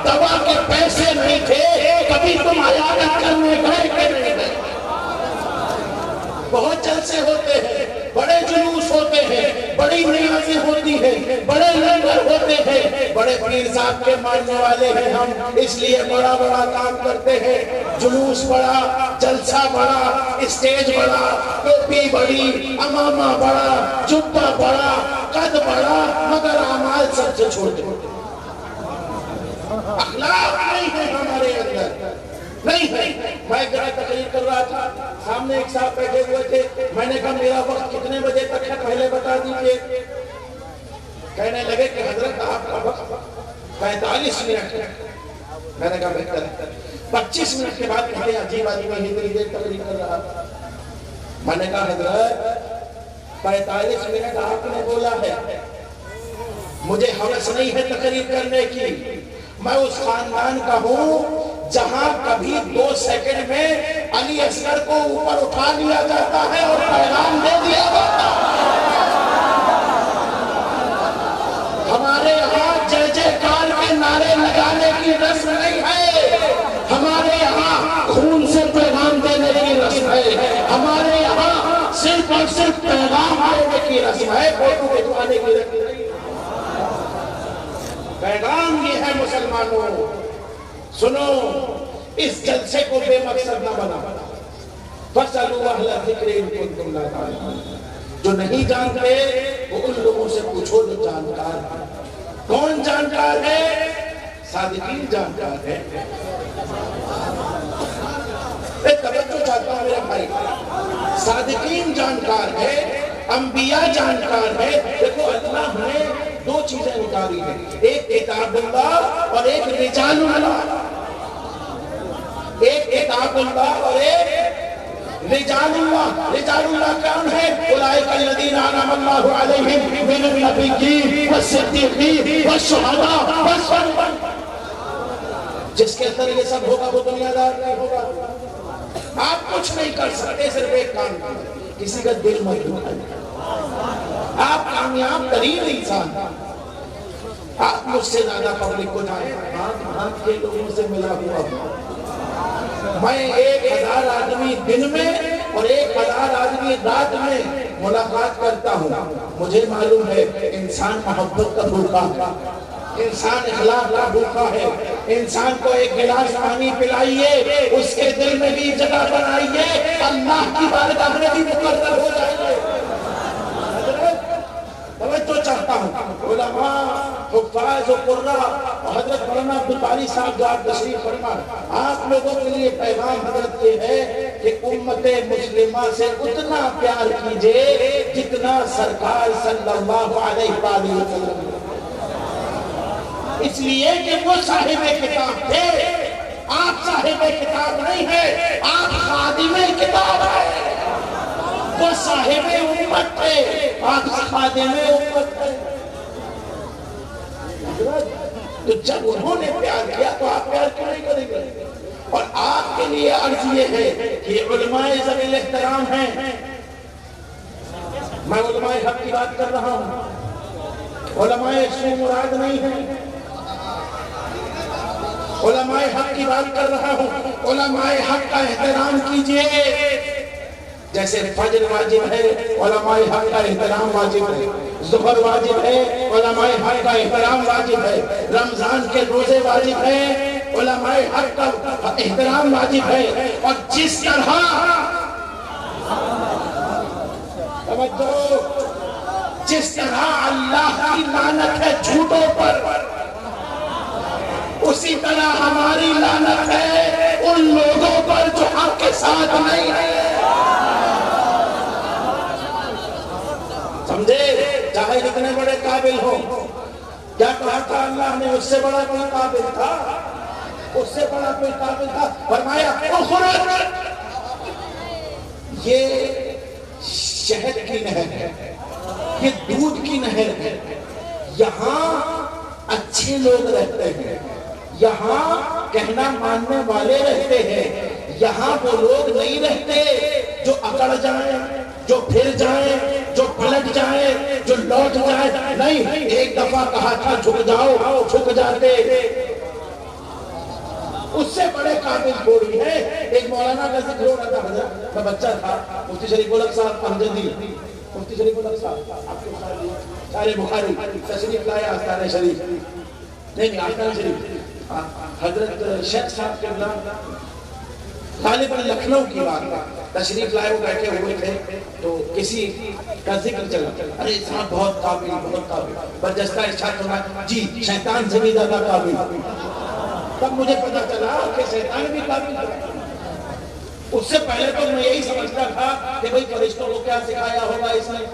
دوا کے پیسے نہیں تھے، کبھی تم عیادت کرنے گئے کہ نہیں گئے؟ بہت جلسے ہوتے ہیں، بڑے جلوس ہوتے ہیں، بڑی نیازیں ہوتی ہیں، بڑے لنگر ہوتے ہیں، بڑے پیر صاحب کے ماننے والے ہیں ہم، اس لیے بڑا بڑا کام کرتے ہیں، جلوس بڑا، جلسہ بڑا، اسٹیج بڑا، ٹوپی بڑی، امامہ بڑا، جبہ بڑا، قد بڑا، مگر اعمال سب سے چھوٹے، اخلاق نہیں ہے ہمارے اندر، نہیں ہے۔ میں ایک جگہ تقریر کر رہا تھا، سامنے ایک صاحب بیٹھے ہوئے تھے، میں نے کہا میرا وقت کتنے بجے تک ہے پہلے بتا دیجئے، کہنے لگے کہ حضرت آپ کا وقت 45 منٹ ہے، میں نے کہا بہتر ہے۔ 25 منٹ کے بعد کہتے ہیں عجیب آدمی میں اتنی دیر تقریر کر رہا تھا، میں نے کہا حضرت 45 منٹ آپ نے بولا ہے، مجھے حوث نہیں ہے تقریر کرنے کی، میں اس خاندان کا ہوں جہاں کبھی 2 سیکنڈ میں علی اصغر کو اوپر اٹھا لیا جاتا ہے اور پیغام دے دیا جاتا ہے۔ ہمارے یہاں جے جے کار کے نعرے لگانے کی رسم نہیں ہے، ہمارے یہاں خون سے پیغام دینے کی رسم ہے، ہمارے یہاں صرف اور صرف پیغام دینے کی رسم ہے، فوٹو کھچوانے کی رسم نہیں۔ پیغام یہ ہے مسلمانوں سنو، اس جلسے کو بے مقصد نہ بنا، فَاسْأَلُوا أَهْلَ الذِّكْرِ إِن كُنتُمْ لَا تَعْلَمُونَ۔ جو نہیں جانتے وہ ان لوگوں سے پوچھو جو جانکار ہے۔ کون جانکار ہے؟ صادقین جانکار ہے۔ ایک توجہ چاہتا ہوں میرے بھائی، صادقین جانکار ہے، انبیاء جانکار ہے۔ دیکھو اللہ نے دو چیزیں نکالی ہیں، ایک کتاب اللہ اور ایک رجال اللہ۔ ایک کتاب اللہ اور ایک رجال اللہ۔ رجال اللہ کون ہے؟ اولئک الذین انعم اللہ علیہم من النبیین والصدیقین والشہداء والصالحین۔ جس کے اندر یہ سب ہوگا وہ دنیا دار نہیں ہوگا۔ آپ کچھ نہیں کر سکتے، صرف ایک کام کریں، کسی کا دل مت دکھائیں۔ آپ کامیاب ترین انسان، آپ مجھ سے زیادہ پبلک کو جائیں، ہاتھ کے لوگوں سے ملا ہوا ہوں۔ میں 1000 آدمی دن میں اور 1000 آدمی رات میں ملاقات کرتا ہوں۔ مجھے معلوم ہے انسان محبت کا بھوکا ہے، انسان اخلاق کا بھوکا ہے۔ انسان کو ایک گلاس پانی پلائیے، اس کے دل میں بھی جگہ بنائیے، اللہ کی بارگاہ میں بھی مقرر ہو جائے گا۔ توجہ چاہتا ہوں علماء، حفاظ و قراء، حضرت مولانا عبدالباری صاحب جو آپ تشریف فرما، آپ لوگوں کے لیے پیغام حضرت یہ ہے کہ امت مسلمہ سے اتنا پیار کیجئے جتنا سرکار صلی اللہ علیہ وآلہ وسلم، اس لیے کہ وہ صاحب کتاب تھے، آپ صاحب کتاب نہیں ہے، آپ خادم کتاب ہے۔ وہ صاحب امت تھے، آپ خادم امت تھے۔ تو جب انہوں نے پیار کیا تو آپ پیار کیوں نہیں کریں گے؟ اور آپ کے لیے عرض یہ ہے کہ علماء ذوی الاحترام ہیں، میں علماء حق کی بات کر رہا ہوں، علماء سو مراد نہیں ہیں، علماء حق کی بات کر رہا ہوں۔ علماء حق کا احترام کیجئے، جیسے فجر واجب ہے علماء حق کا احترام واجب ہے، ظہر واجب ہے علماء حق کا احترام واجب ہے، رمضان کے روزے واجب ہے علماء حق کا احترام واجب ہے۔ اور جس طرح جس طرح اللہ کی لعنت ہے جھوٹوں پر، اسی طرح ہماری لعنت ہے ان لوگوں پر جو حق کے ساتھ نہیں ہے۔ سمجھے؟ چاہے جتنے بڑے قابل ہو، کیا کہا تھا اللہ نے؟ اس سے بڑا کوئی قابل تھا، اس سے بڑا کوئی قابل تھا، فرمایا اخرج، یہ شہد کی نہر ہے، یہ دودھ کی نہر ہے، یہاں اچھے لوگ رہتے ہیں، یہاں کہنا ماننے والے رہتے ہیں، یہاں وہ لوگ نہیں رہتے جو اکڑ جائیں، جو پھر جائیں، جو پلٹ جائیں، جو لوٹ جائیں۔ نہیں، ایک دفعہ کہا تھا جھک جاؤ، جھک جاتے۔ اس سے بڑے قابل کوئی ہے۔ ایک مولانا کا ذکر ہو رہا تھا، حضرت میں بچہ تھا، مفتی شریف الحق صاحب امجدی، مفتی شریف الحق صاحب آپ کے سارے بخاری تشریف لائے آستانہ شریف، نہیں آستانہ شریف، حضرت شیخ صاحب کے بلان غالباً لکھنؤ کی بات تشریف لائے، وہ بیٹھے ہوئے تھے تو کسی کا ذکر چلا، ارے صاحب بہت قابل، بہت قابل، برجستہ ارشاد فرمایا جی شیطان سے بھی زیادہ قابل۔ تب مجھے پتا چلا کہ شیطان بھی قابل ہے۔ اس سے پہلے تو میں یہی سمجھتا تھا کہ بھئی فرشتوں کو کیا سکھایا ہوگا اس نے۔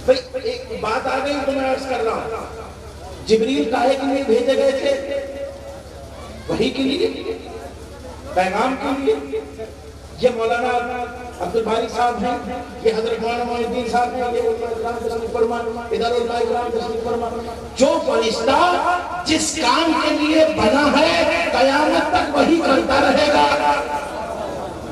بھئی ایک بات آ گئی تو میں عرض کر رہا ہوں، جبریل کاہے کے لیے بھیجے گئے تھے؟ وحی کے لیے، پیغام کے لیے۔ یہ مولانا عبدالباری صاحب ہیں، یہ حضرت مولانا معین الدین صاحب ہیں، یہ علماء اکرام تشریف فرما، ادارہ علماء اکرام تشریف فرما۔ جو فرشتہ جس کام کے لیے بنا ہے قیامت تک وہی کرتا رہے گا۔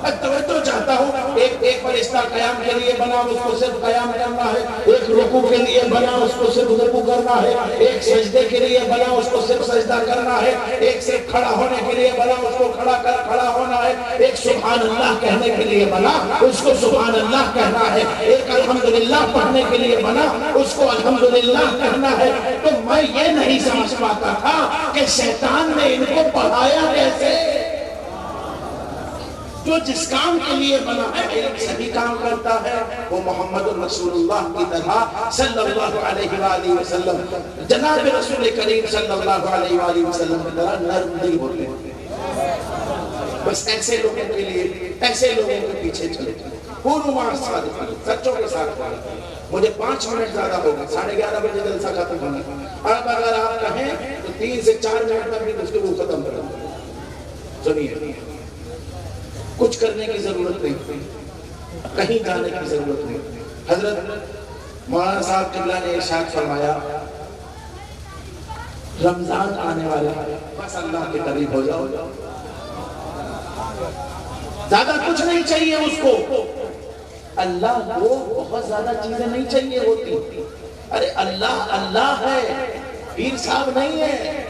میں توجہ چاہتا ہوں، ایک فرشتہ قیام کے لیے بنا، اس کو صرف قیام کرنا ہے، ایک رکوع کے لیے بنا، اس کو صرف رکوع کرنا ہے، ایک سجدے کے لیے بنا، اس کو صرف سجدہ کرنا ہے، ایک صرف کھڑا ہونے کے لیے بنا، اس کو کھڑا ہونا ہے، ایک سبحان اللہ کہنے کے لیے بنا، اس کو سبحان اللہ کہنا ہے، ایک الحمدللہ پڑھنے کے لیے بنا، اس کو الحمدللہ کہنا ہے۔ تو میں یہ نہیں سمجھ پاتا تھا کہ شیطان نے ان کو پڑھایا کیسے؟ جو جس کام کے لیے بنا ہے ایک صحیح کام کرتا ہے، وہ محمد رسول اللہ کی طرح صلی اللہ علیہ وآلہ وسلم، جناب رسول کریم صلی اللہ علیہ وآلہ وسلم کی طرح نرم دل ہوتے ہیں۔ بس ایسے لوگوں کے لیے، ایسے لوگوں کے پیچھے چلے پورو ماہ صادقین، سچوں کے ساتھ پڑھا۔ مجھے 5 منٹ زیادہ ہوگا، 11:30 بجے جلسہ ختم ہونا۔ اب اگر آپ کہیں تو 3 سے 4 منٹ میں بھی گفتگو ختم کروں۔ سنیے، کچھ کرنے کی ضرورت نہیں، کہیں جانے کی ضرورت نہیں۔ حضرت مولانا صاحب قبلہ نے ارشاد فرمایا، رمضان آنے والا ہے، بس اللہ کے قریب ہو جاؤ، زیادہ کچھ نہیں چاہیے اس کو۔ اللہ کو بہت زیادہ چیزیں نہیں چاہیے ہوتی۔ ارے اللہ اللہ ہے، پیر صاحب نہیں ہے۔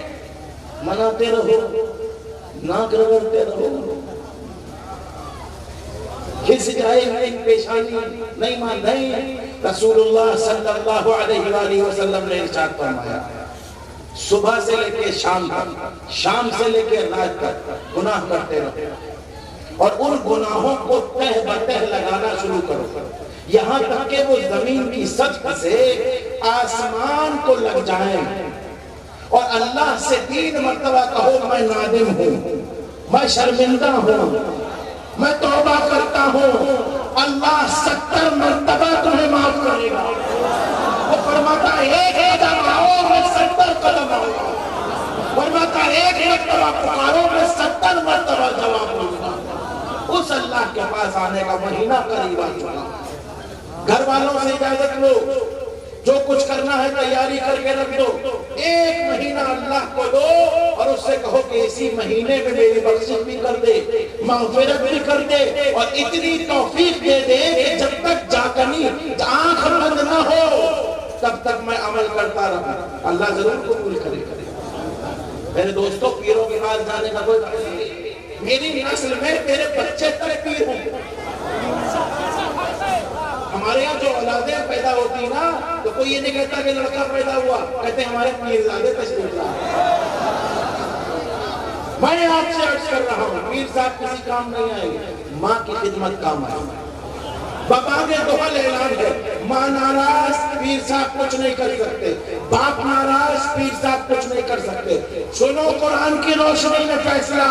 مناتے رہو، ناک رگڑتے رہو، کھس جائے نہیں پیشانی نہیں مان نہیں۔ رسول اللہ صلی اللہ علیہ وآلہ وسلم نے ارشاد فرمایا، صبح سے لے کے شام تک، شام سے لے کے رات تک گناہ کرتے رہو، اور ان گناہوں کو تہ بتہ لگانا شروع کرو، یہاں تک کہ وہ زمین کی سطح سے آسمان کو لگ جائیں، اور اللہ سے 3 مرتبہ کہو میں نادم ہوں، میں شرمندہ ہوں، میں توبہ کرتا ہوں۔ اللہ 70 مرتبہ تمہیں معاف کرے گا۔ وہ فرماتا ایک قدم آؤ میں 70 قدم آؤں گا، فرماتا ایک مرتبہ پکارو میں 70 مرتبہ جواب دوں گا۔ اس اللہ کے پاس آنے کا مہینہ قریب آ چکا۔ گھر والوں سے اجازت لو، جو کچھ کرنا ہے تیاری کر کے رکھ دو، 1 مہینہ اللہ کو دو، اور اس سے کہو کہ اسی مہینے میں میری بخشش بھی کر دے، مغفرت بھی کر دے، اور اتنی توفیق دے دے کہ جب تک جاکنی آنکھ بند نہ ہو تب تک میں عمل کرتا رہا۔ اللہ ضرور قبول کرے۔ میرے دوستو، پیروں کے پاس جانے کا کوئی مطلب نہیں۔ میری نسل میں میرے بچے تک پیر ہوں۔ ہمارے یہاں جو اولادیں پیدا ہوتی نا، تو کوئی یہ نہیں کہتا کہ لڑکا پیدا ہوا، کہتے ہیں ہمارے پیرزادے تشریف لائے۔ میں آپ سے عرض کر رہا ہوں، پیر صاحب کسی کام نہیں آئے گے، ماں کی خدمت کام آئے گی۔ بابا کے دوحل اعلان ہے، ماں ناراض پیر صاحب کچھ نہیں کر سکتے، باپ ناراض پیر صاحب کچھ نہیں کر سکتے۔ سنو قرآن کی روشنی میں فیصلہ،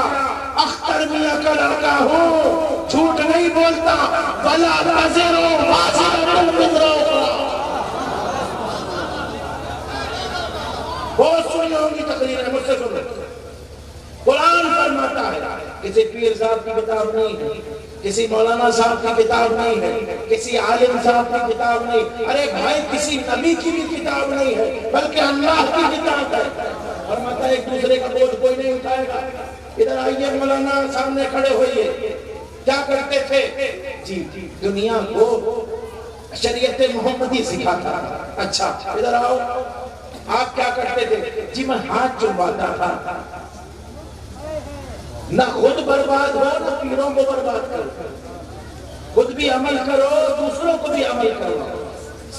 اختر میاں کا لڑکا ہوں، جھوٹ نہیں بولتا، وَلَا تَزِرُ وَازِرَةٌ وِزْرَ أُخْرَىٰ۔ بہت سنی ہوں گی تقریر، مجھ سے سنو۔ قرآن فرماتا ہے، کسی پیر صاحب کی کتاب نہیں ہے، کسی مولانا صاحب کی کتاب نہیں ہے، کسی عالم صاحب کی کتاب نہیں، ارے بھائی کسی نبی کی بھی کتاب نہیں ہے، بلکہ اللہ کی کتاب ہے۔ فرماتا ہے ایک دوسرے کا بوجھ کوئی نہیں اٹھائے گا۔ ادھر آئیے مولانا، سامنے کھڑے ہوئیے۔ کیا کرتے تھے؟ جی دنیا کو شریعت محمدی سکھاتا تھا۔ اچھا ادھر آؤ، آپ کیا کرتے تھے؟ جی میں ہاتھ چمواتا تھا۔ نہ خود برباد ہو، نہ پیروں کو برباد کرو، خود بھی عمل کرو، دوسروں کو بھی عمل کرو،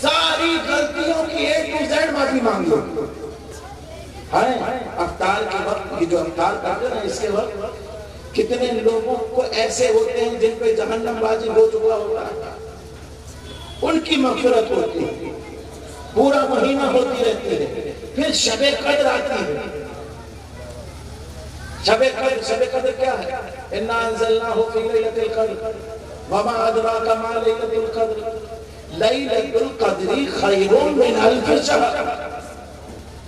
ساری غلطیوں کی A to Z معافی مانگو۔ افطار کے وقت، یہ جو افطار کرتے ہیں اس کے وقت کتنے لوگوں کو ایسے ہوتے ہیں جن پہ جہنم واجب ہو چکا ہوتا ہے، ان کی مغفرت ہوتی ہے، پورا مہینہ ہوتی رہتی ہے۔ پھر شب قدر آتی ہے۔ شب قدر کیا ہے؟ اِنَّا أَنزَلْنَاهُ فِي لَيْلَةِ الْقَدْرِ وَمَا أَدْرَاكَ مَا لَيْلَةُ الْقَدْرِ لَيْلَةُ الْقَدْرِ خَيْرٌ مِّنْ أَلْفِ شَهْرٍ۔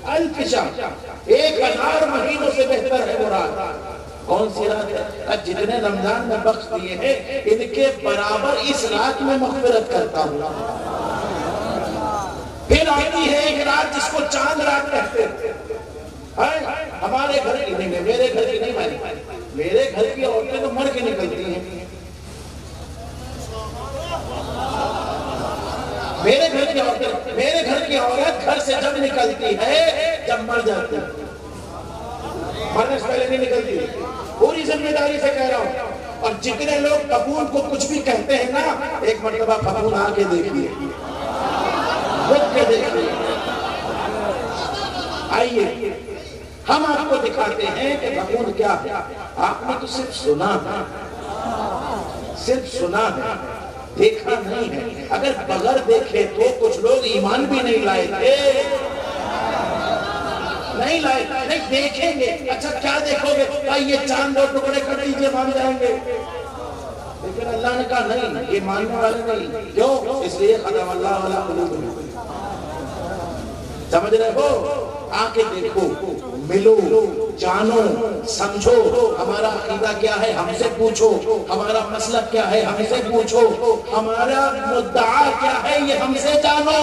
الف شهر، 1000 مہینوں سے بہتر ہے وہ رات۔ کون سی رات ہے؟ جتنے رمضان میں بخش دیے ہیں، ان کے برابر اس رات میں مغفرت کرتا ہوں۔ پھر آتی ہے ایک رات جس کو چاند رات کہتے ہیں۔ ہمارے گھر کی نہیں، میرے گھر کی نہیں، میرے گھر کی عورتیں تو مر کے نکلتی ہیں، نکلتی ہے جب مر جاتے ہیں، مرنے سے پہلے نہیں نکلتی. پوری ذمہ داری سے کہہ رہا ہوں. اور جتنے لوگ پھپھون کو کچھ بھی کہتے ہیں نا، ایک مرتبہ پھپھون آ کے دیکھیے، خود کے دیکھیے. آئیے ہم آپ کو دکھاتے ہیں کہ پھپھون کیا ہے. آپ نے تو صرف سنا ہے، صرف سنا ہے، دیکھا نہیں ہے. اگر بغیر دیکھے تو کچھ لوگ ایمان بھی نہیں لائے تھے، نہیں لائے، نہیں دیکھیں گے. اچھا کیا دیکھو گے؟ یہ چاند دو ٹکڑے کر دیجئے مان جائیں گے. لیکن اللہ نے کہا نہیں، یہ ماننے والے نہیں. کیوں؟ اس لیے ختم اللہ علی قلوبہم. سمجھ رہے ہو؟ آ کے دیکھو، ملو، جانو، سمجھو. ہمارا عقیدہ کیا ہے ہم سے پوچھو، ہمارا مسلک کیا ہے ہم سے پوچھو، ہمارا مدعا کیا ہے یہ ہم سے جانو.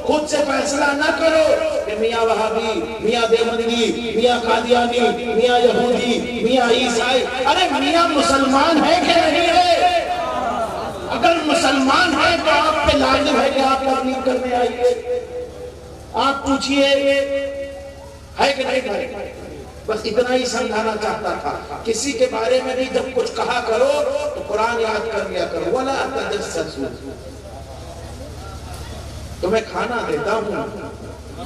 خود سے فیصلہ نہ کرو کہ میاں وہابی، میاں دیوبندی، میاں قادیانی، میاں یہودی، میاں عیسائی. ارے میاں مسلمان ہے کہ نہیں ہے؟ اگر مسلمان ہے تو آپ پہ لازم ہے کہ آپ تبلیغ کرنے آئیے. آپ پوچھئے ہے کہ نہیں ہے؟ بس اتنا ہی سمجھانا چاہتا تھا. کسی کے بارے میں بھی جب کچھ کہا کرو تو قرآن یاد کر لیا کرو. وَلَا تَجَسَّسُوا. تمہیں کھانا دیتا ہوں،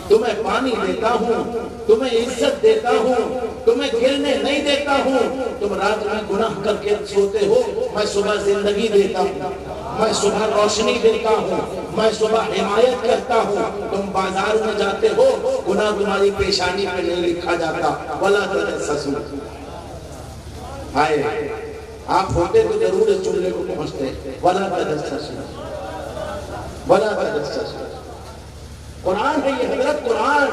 تمہیں پانی دیتا ہوں، تمہیں عزت دیتا ہوں، تمہیں گرنے نہیں دیتا ہوں. تم رات میں گناہ کر کے سوتے ہو، میں صبح زندگی دیتا ہوں، میں صبح روشنی دیتا ہوں، میں صبح حمایت کرتا ہوں. تم بازار میں جاتے ہو، گناہ تمہاری پیشانی پہ نہیں لکھا جاتا. وَلَا تَجَسَّسُوا. ہائے آپ ہوتے تو ضرور اس جملے کو پہنچتے. وَلَا تَجَسَّسُوا، وَلَا تَجَسَّسُوا. قرآن ہے یہ حضرت، قرآن.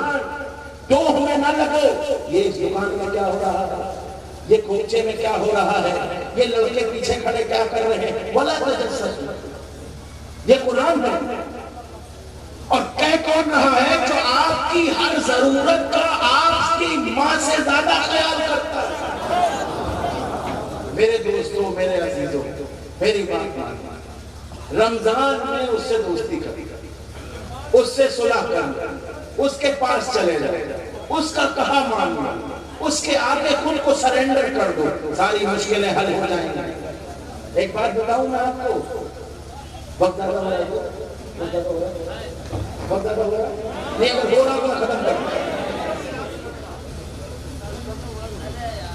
تو ہمیں نہ لگو یہ اس دکان میں کیا ہو رہا ہے، یہ کوچے میں کیا ہو رہا ہے، یہ لڑکے پیچھے کھڑے کیا کر رہے ہیں. وَلَا تَجَسَّسُوا. یہ قرآن ہے. اور کہہ کون رہا ہے؟ جو آپ کی ہر ضرورت کا آپ کی ماں سے زیادہ خیال کرتا ہے. میرے دوستوں، میرے عزیزوں، میری بات مانو. رمضان میں اس سے دوستی کریں، اس سے صلح کریں، اس کے پاس چلے جائیں، اس کا کہا ماننا، اس کے آگے خود کو سرنڈر کر دو، ساری مشکلیں حل ہو جائیں گی. ایک بات بتاؤں میں آپ کو، وقت زیادہ ہو رہا ہے، وقت زیادہ ہو رہا ہے نہیں، اگر ہو رہا ہوا ختم کر.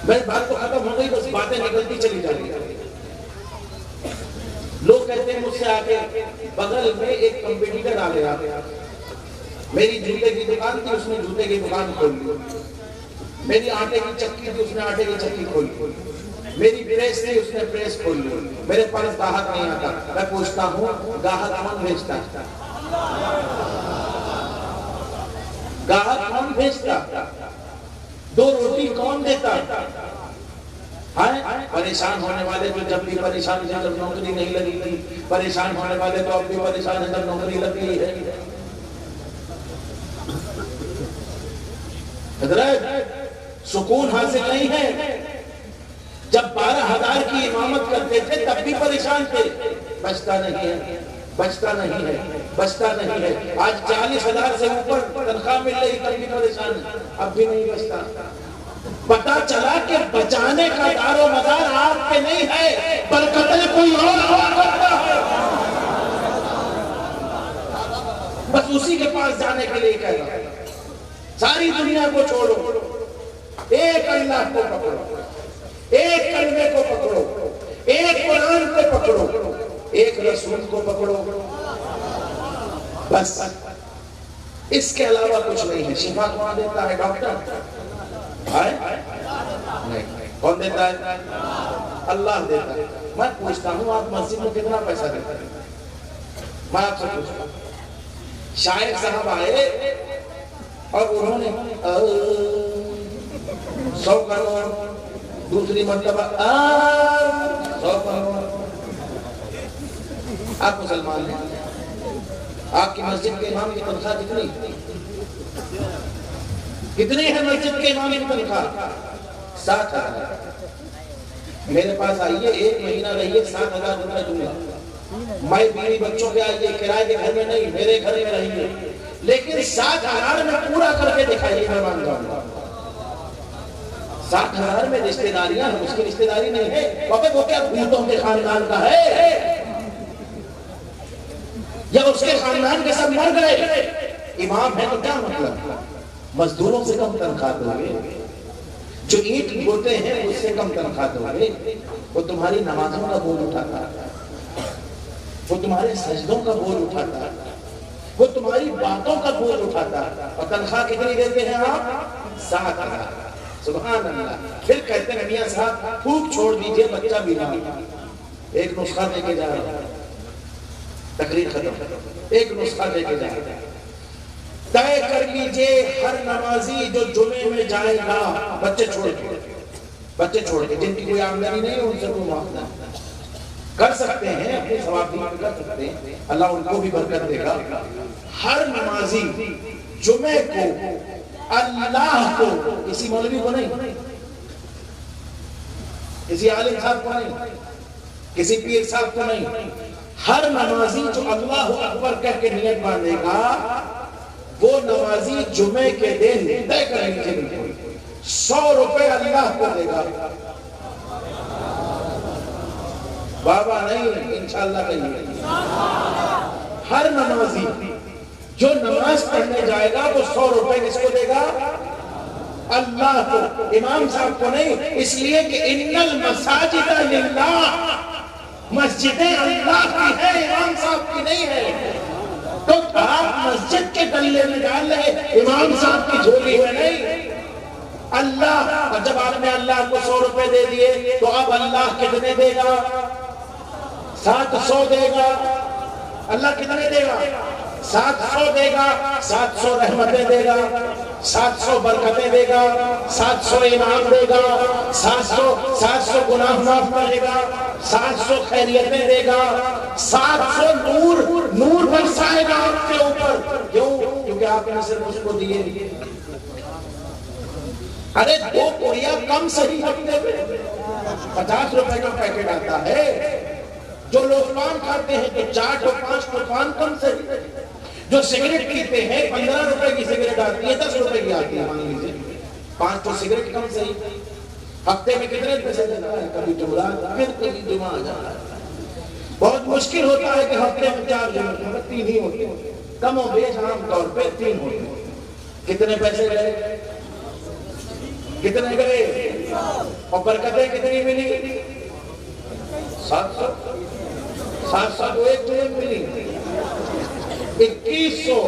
میری بات تو ختم ہو گئی، بس باتیں نکلتی چلی جا رہی ہیں. لوگ کہتے ہیں مجھ سے آگے بغل میں ایک کمپیٹیٹر آ گیا، میری جوتے کی دکان تھی، اس نے جوتے کی دکان کھول لی. میری آٹے کی چکی تھی، اس نے آٹے کی چکی کھول لی. میری پریس تھی، اس نے پریس کھول لی. میرے پاس گاہک نہیں آتا. میں پوچھتا ہوں گاہک کون بھیجتا؟ گاہک کون بھیجتا؟ دو روٹی کون دیتا؟ پریشان ہونے والے جو جب بھی پریشان ہیں جب نوکری نہیں لگی تھی، پریشان ہونے والے تو اب بھی پریشان ہیں جب نوکری لگی ہے. حضرت سکون حاصل نہیں ہے. جب 12,000 کی امامت کرتے تھے تب بھی پریشان تھے. بچتا نہیں ہے، بچتا نہیں ہے، بچتا نہیں ہے. آج 40,000 سے اوپر تنخواہ مل رہی تب بھی پریشان ہے، اب بھی نہیں بچتا. پتا چلا کہ بچانے کا دار و مدار آپ پہ نہیں ہے، برکتیں کوئی اور کرتا ہے. بس اسی کے پاس جانے کے لیے کہہ رہا ہے. ساری دنیا کو چھوڑو، ایک اللہ کو پکڑو، ایک کلمے کو پکڑو، ایک قرآن کو پکڑو، ایک رسول کو پکڑو. بس اس کے علاوہ کچھ نہیں ہے. شفا کون دیتا ہے؟ ڈاکٹر نہیں. کون دیتا ہے؟ اللہ دیتا ہے. میں پوچھتا ہوں آپ مسجد میں کتنا پیسہ دیتے ہیں؟ میں آپ سے پوچھتا ہوں. شاعر صاحب آئے اور انہوں نے 100 کروڑ، دوسری مرتبہ 100 کروڑ. آپ مسلمان ہیں، آپ کی مسجد کے امام کی تنخواہ کتنی ہے؟ مسجد کے امام کی تنخواہ 7,000. میرے پاس آئیے، ایک مہینہ رہیے، 7,000 روپے دوں گا. میں بیوی بچوں کے آئیے، کرائے کے گھر میں نہیں، میرے گھر میں رہیے. لیکن 7,000 میں پورا کر کے دکھائیے، میں مان جاؤں گا۔ 7,000 میں رشتہ داریاں ہیں، اس کی رشتہ داری نہیں ہے، وہ کیا بھوتوں کے خاندان کا ہے، یا اس کے خاندان کے سب مر گئے؟ امام ہے تو کیا مطلب؟ مزدوروں سے کم تنخواہ دو گے، جو اینٹ بوتے ہیں اس سے کم تنخواہ دو گے؟ وہ تمہاری نمازوں کا بول اٹھاتا، وہ تمہارے سجدوں کا بول اٹھاتا، وہ تمہاری باتوں کا بول اٹھاتا، اور تنخواہ کتنی دیتے ہیں آپ؟ 7,000۔ سبحان اللہ۔ پھر کہتے ہیں میاں صاحب پھوک چھوڑ دیجئے، بچہ بیمار، ایک نسخہ دے کے جا رہا ہے، تقریر ختم، ایک نسخہ دے کے جا رہا ہے، طے کر لیجئے ہر نمازی جو جمعے میں جائے گا، بچے چھوڑ کے جن کی کوئی آمدنی نہیں ان سے کوئی معاملہ کر سکتے ہیں، اپنے ثواب بھی کر سکتے ہیں، اللہ ان کو بھی برکت دے گا۔ ہر نمازی جمعے کو اللہ کو، کسی مولوی کو نہیں، کسی عالم صاحب کو نہیں، کسی پیر صاحب کو نہیں، ہر نمازی جو اللہ اکبر کہہ کے نیت باندھے گا، وہ نمازی جمعے کے دن طے کر لیجیے 100 روپے اللہ کو دے گا۔ بابا نہیں، انشاءاللہ کہیے، ہر نمازی جو نماز پڑھنے جائے گا وہ 100 روپے کس کو دے گا؟ اللہ کو، امام صاحب کو نہیں، اس لیے کہ ان المساجد للہ، مسجدیں اللہ کی ہے، امام صاحب کی نہیں ہے۔ تو آپ مسجد کے گلے میں ڈال رہے، امام صاحب کی جھولی میں نہیں۔ اللہ، اور جب آپ نے اللہ کو 100 روپے دے دیے تو اب اللہ کتنے دے گا؟ 700 دے گا۔ اللہ کتنے دے گا؟ 700 دے گا، 700 رحمتیں دے گا، 700 برکتیں دے گا، 700 انعام دے گا، 700 گناہ معاف کرے گا، 700 خیریتیں دے گا، 700 نور برسائے گا آپ کے اوپر۔ کیوں؟ کیونکہ آپ نے صرف اس کو دیے۔ ارے 2 پوڑیاں کم صحیح ہفتے میں 50 روپے کا پیکٹ آتا ہے، جو لوگ پان کھاتے ہیں تو 4 تو 5 تو پان کم صحیح، جو سگریٹ پیتے ہیں 15 روپے کی سگریٹ آتی ہے، 10 روپے کی آتی ہے، مان لیجیے 5 تو سگریٹ کم صحیح۔ ہفتے میں کتنے پیسے دیتا ہے؟ کبھی جمعرات، پھر کبھی جمعہ آ جاتا ہے۔ بہت مشکل ہوتا ہے کہ ہفتے میں 4 جمعہ، 3 ہی ہوتے ہیں، کم و بیش عام طور پہ 3 ہوتے ہیں۔ کتنے پیسے گئے؟ کتنے گئے؟ اور برکتیں کتنی ملی؟ 700 کو ایک جمعہ ملی 2100۔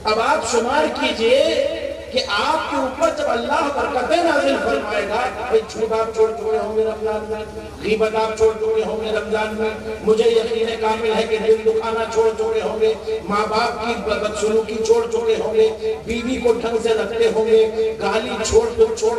اب آپ شمار کیجئے کہ آپ کے اوپر جب اللہ برکتیں نازل فرمائے گا، جھوٹ آپ چھوڑ چکے ہوں گے رمضان میں، غیبت آپ چھوڑ چکے ہوں گے رمضان میں، مجھے یقین کامل ہے کہ دل دکھانا چھوڑ چکے ہوں گے، ماں باپ کی بدسلوکی چھوڑ چکے ہوں گے، بیوی کو ڈھنگ سے رکھتے ہوں گے، گالی چھوڑ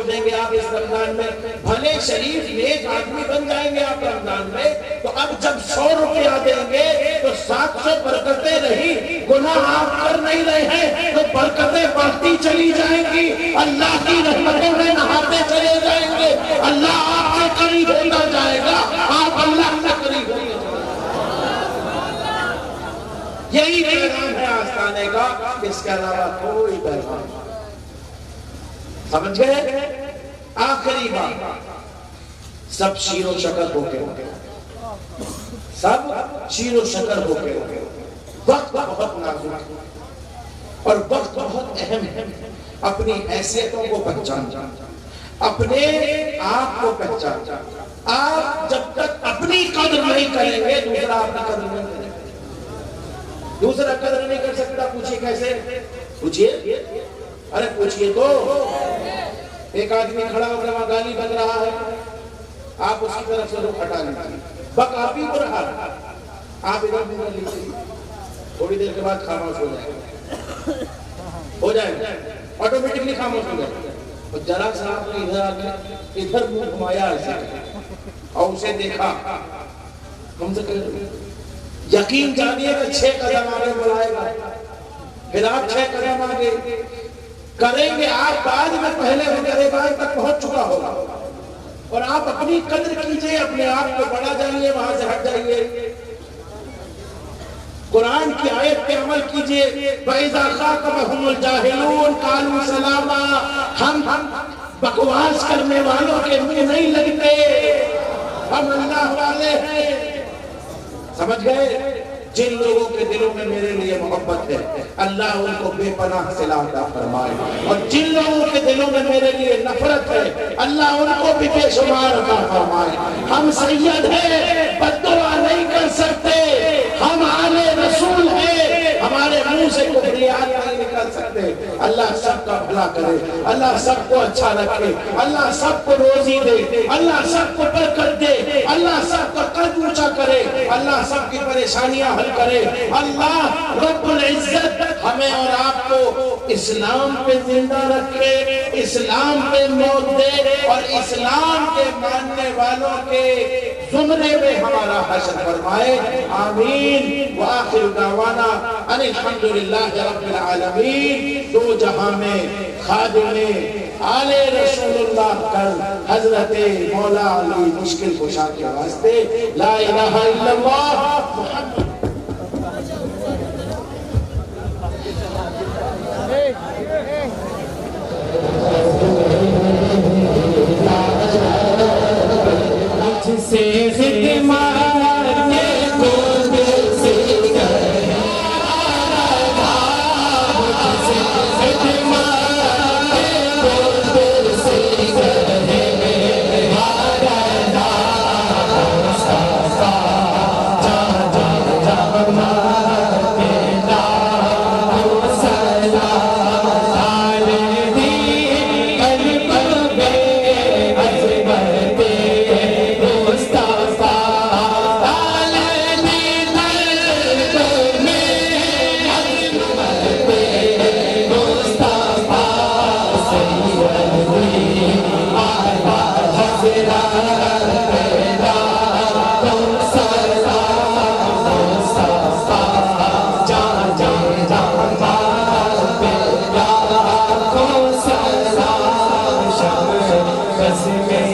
دیں گے آپ اس رمضان میں، بھلے شریف نیک آدمی بن جائیں گے آپ رمضان میں۔ تو اب جب 100 روپیہ دیں گے تو 700 برکتیں رہی، گناہ آپ کر نہیں رہے ہیں تو برکتیں بڑھتی چلی جائیں گی، اللہ کی رحمتوں میں نہاتے چلے جائیں گے، اللہ آپ سے قریب ہوتا جائے گا، آپ اللہ سے قریب ہوتے جائیں گے۔ یہی پیغام ہے آستانے کا، اس کے علاوہ کوئی پیغام۔ سمجھ گئے؟ آخری بات، سب شیر و شکر ہو کے، سب شیر و شکر ہو کے، وقت بہت نازک اور وقت بہت اہم ہے۔ اپنی حیثیتوں کو پہچان، اپنے آپ کو پہچان۔ آپ جب تک اپنی قدر نہیں کریں گے دوسرا آپ کی قدر نہیں کرے گا۔ دوسرا قدر نہیں کر سکتا۔ پوچھئے کیسے؟ پوچھئے، ارے پوچھئے تو۔ ایک آدمی کھڑا ہو کر وہاں گالی بک رہا ہے، آپ اس کی طرف سے رخ ہٹا لیجیے، بک آپ ہی کو رہا، آپ ادھر بھی کر لیجیے، تھوڑی دیر کے بعد خاموش ہو جائے گا، آٹومیٹکلی خاموش ہو جائے گا۔ اور ذرا سا آپ نے ادھر آگے ادھر منہ گھمایا ایسے اور اسے دیکھا، ہم سے یقین جانیے کہ 6 قدم آگے بڑھائے گا، پھر آپ 6 قدم آگے کریں گے، آپ بعد میں پہلے دربار تک پہنچ چکا ہوگا۔ اور آپ اپنی قدر کیجئے، اپنے آپ کو بڑا جانیے، وہاں سے ہٹ جائیے۔ قرآن کی آیت پہ عمل کیجئے وَإِذَا خَاطَبَهُمُ الْجَاهِلُونَ قَالُوا سَلَامًا ہم بکواس کرنے والوں کے منہ نہیں لگتے، ہم اللہ والے ہیں۔ سمجھ گئے؟ جن لوگوں کے دلوں میں میرے لیے محبت ہے اللہ ان کو بے پناہ صلہ عطا فرمائے، اور جن لوگوں کے دلوں میں میرے لیے نفرت ہے اللہ ان کو بھی بے شمار عطا فرمائے۔ ہم سید ہیں، بد دعا نہیں کر سکتے، ہم آل رسول ہیں، ہمارے منہ سے کفریات نہیں نکل سکتے۔ اللہ سب کا بھلا کرے، اللہ سب کو اچھا رکھے، اللہ سب کو روزی دے، اللہ سب کو برکت دے، اللہ سب کا قد اونچا کرے، اللہ سب کی پریشانیاں حل کرے۔ اللہ رب العزت ہمیں اور آپ کو اسلام پہ زندہ رکھے، اسلام پہ موت دے، اور اسلام کے ماننے والوں کے زمرے میں ہمارا حشر فرمائے، آمین۔ وآخر دعوانا ان الحمدللہ رب العالمین۔ دو جہاں میں خادم آل رسول اللہ کر حضرت مولا علی مشکل کشا کے واسطے لا الہ الا اللہ محمد سے خدمات کے خود سے کرنا، مجھ سے خدمات کے خود سے کرنا، مارنا مصطفیٰ جا جا جا مارنا سلام علیہ قلب میں عظمت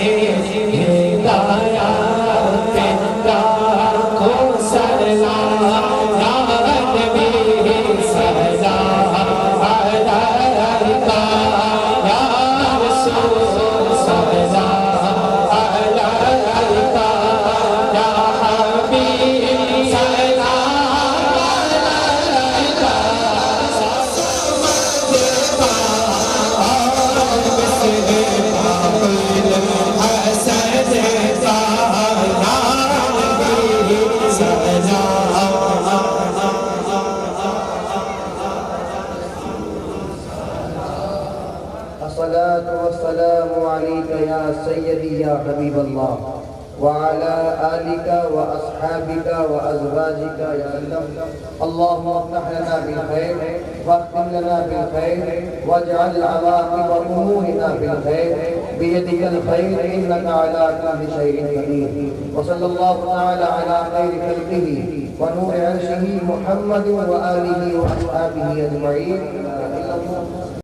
الصلاة والسلام عليك يا سيدي يا حبيب الله وعلى آلك وأصحابك وأزواجك يا سلم. اللهم افتح لنا بالخير واختم لنا بالخير واجعل عواقب أمورنا بالخير بيدك الخير إنك على كل شيء قدير. وصلى الله تعالى على خير خلقه ونور عرشه محمد وآله وأصحابه أجمعين.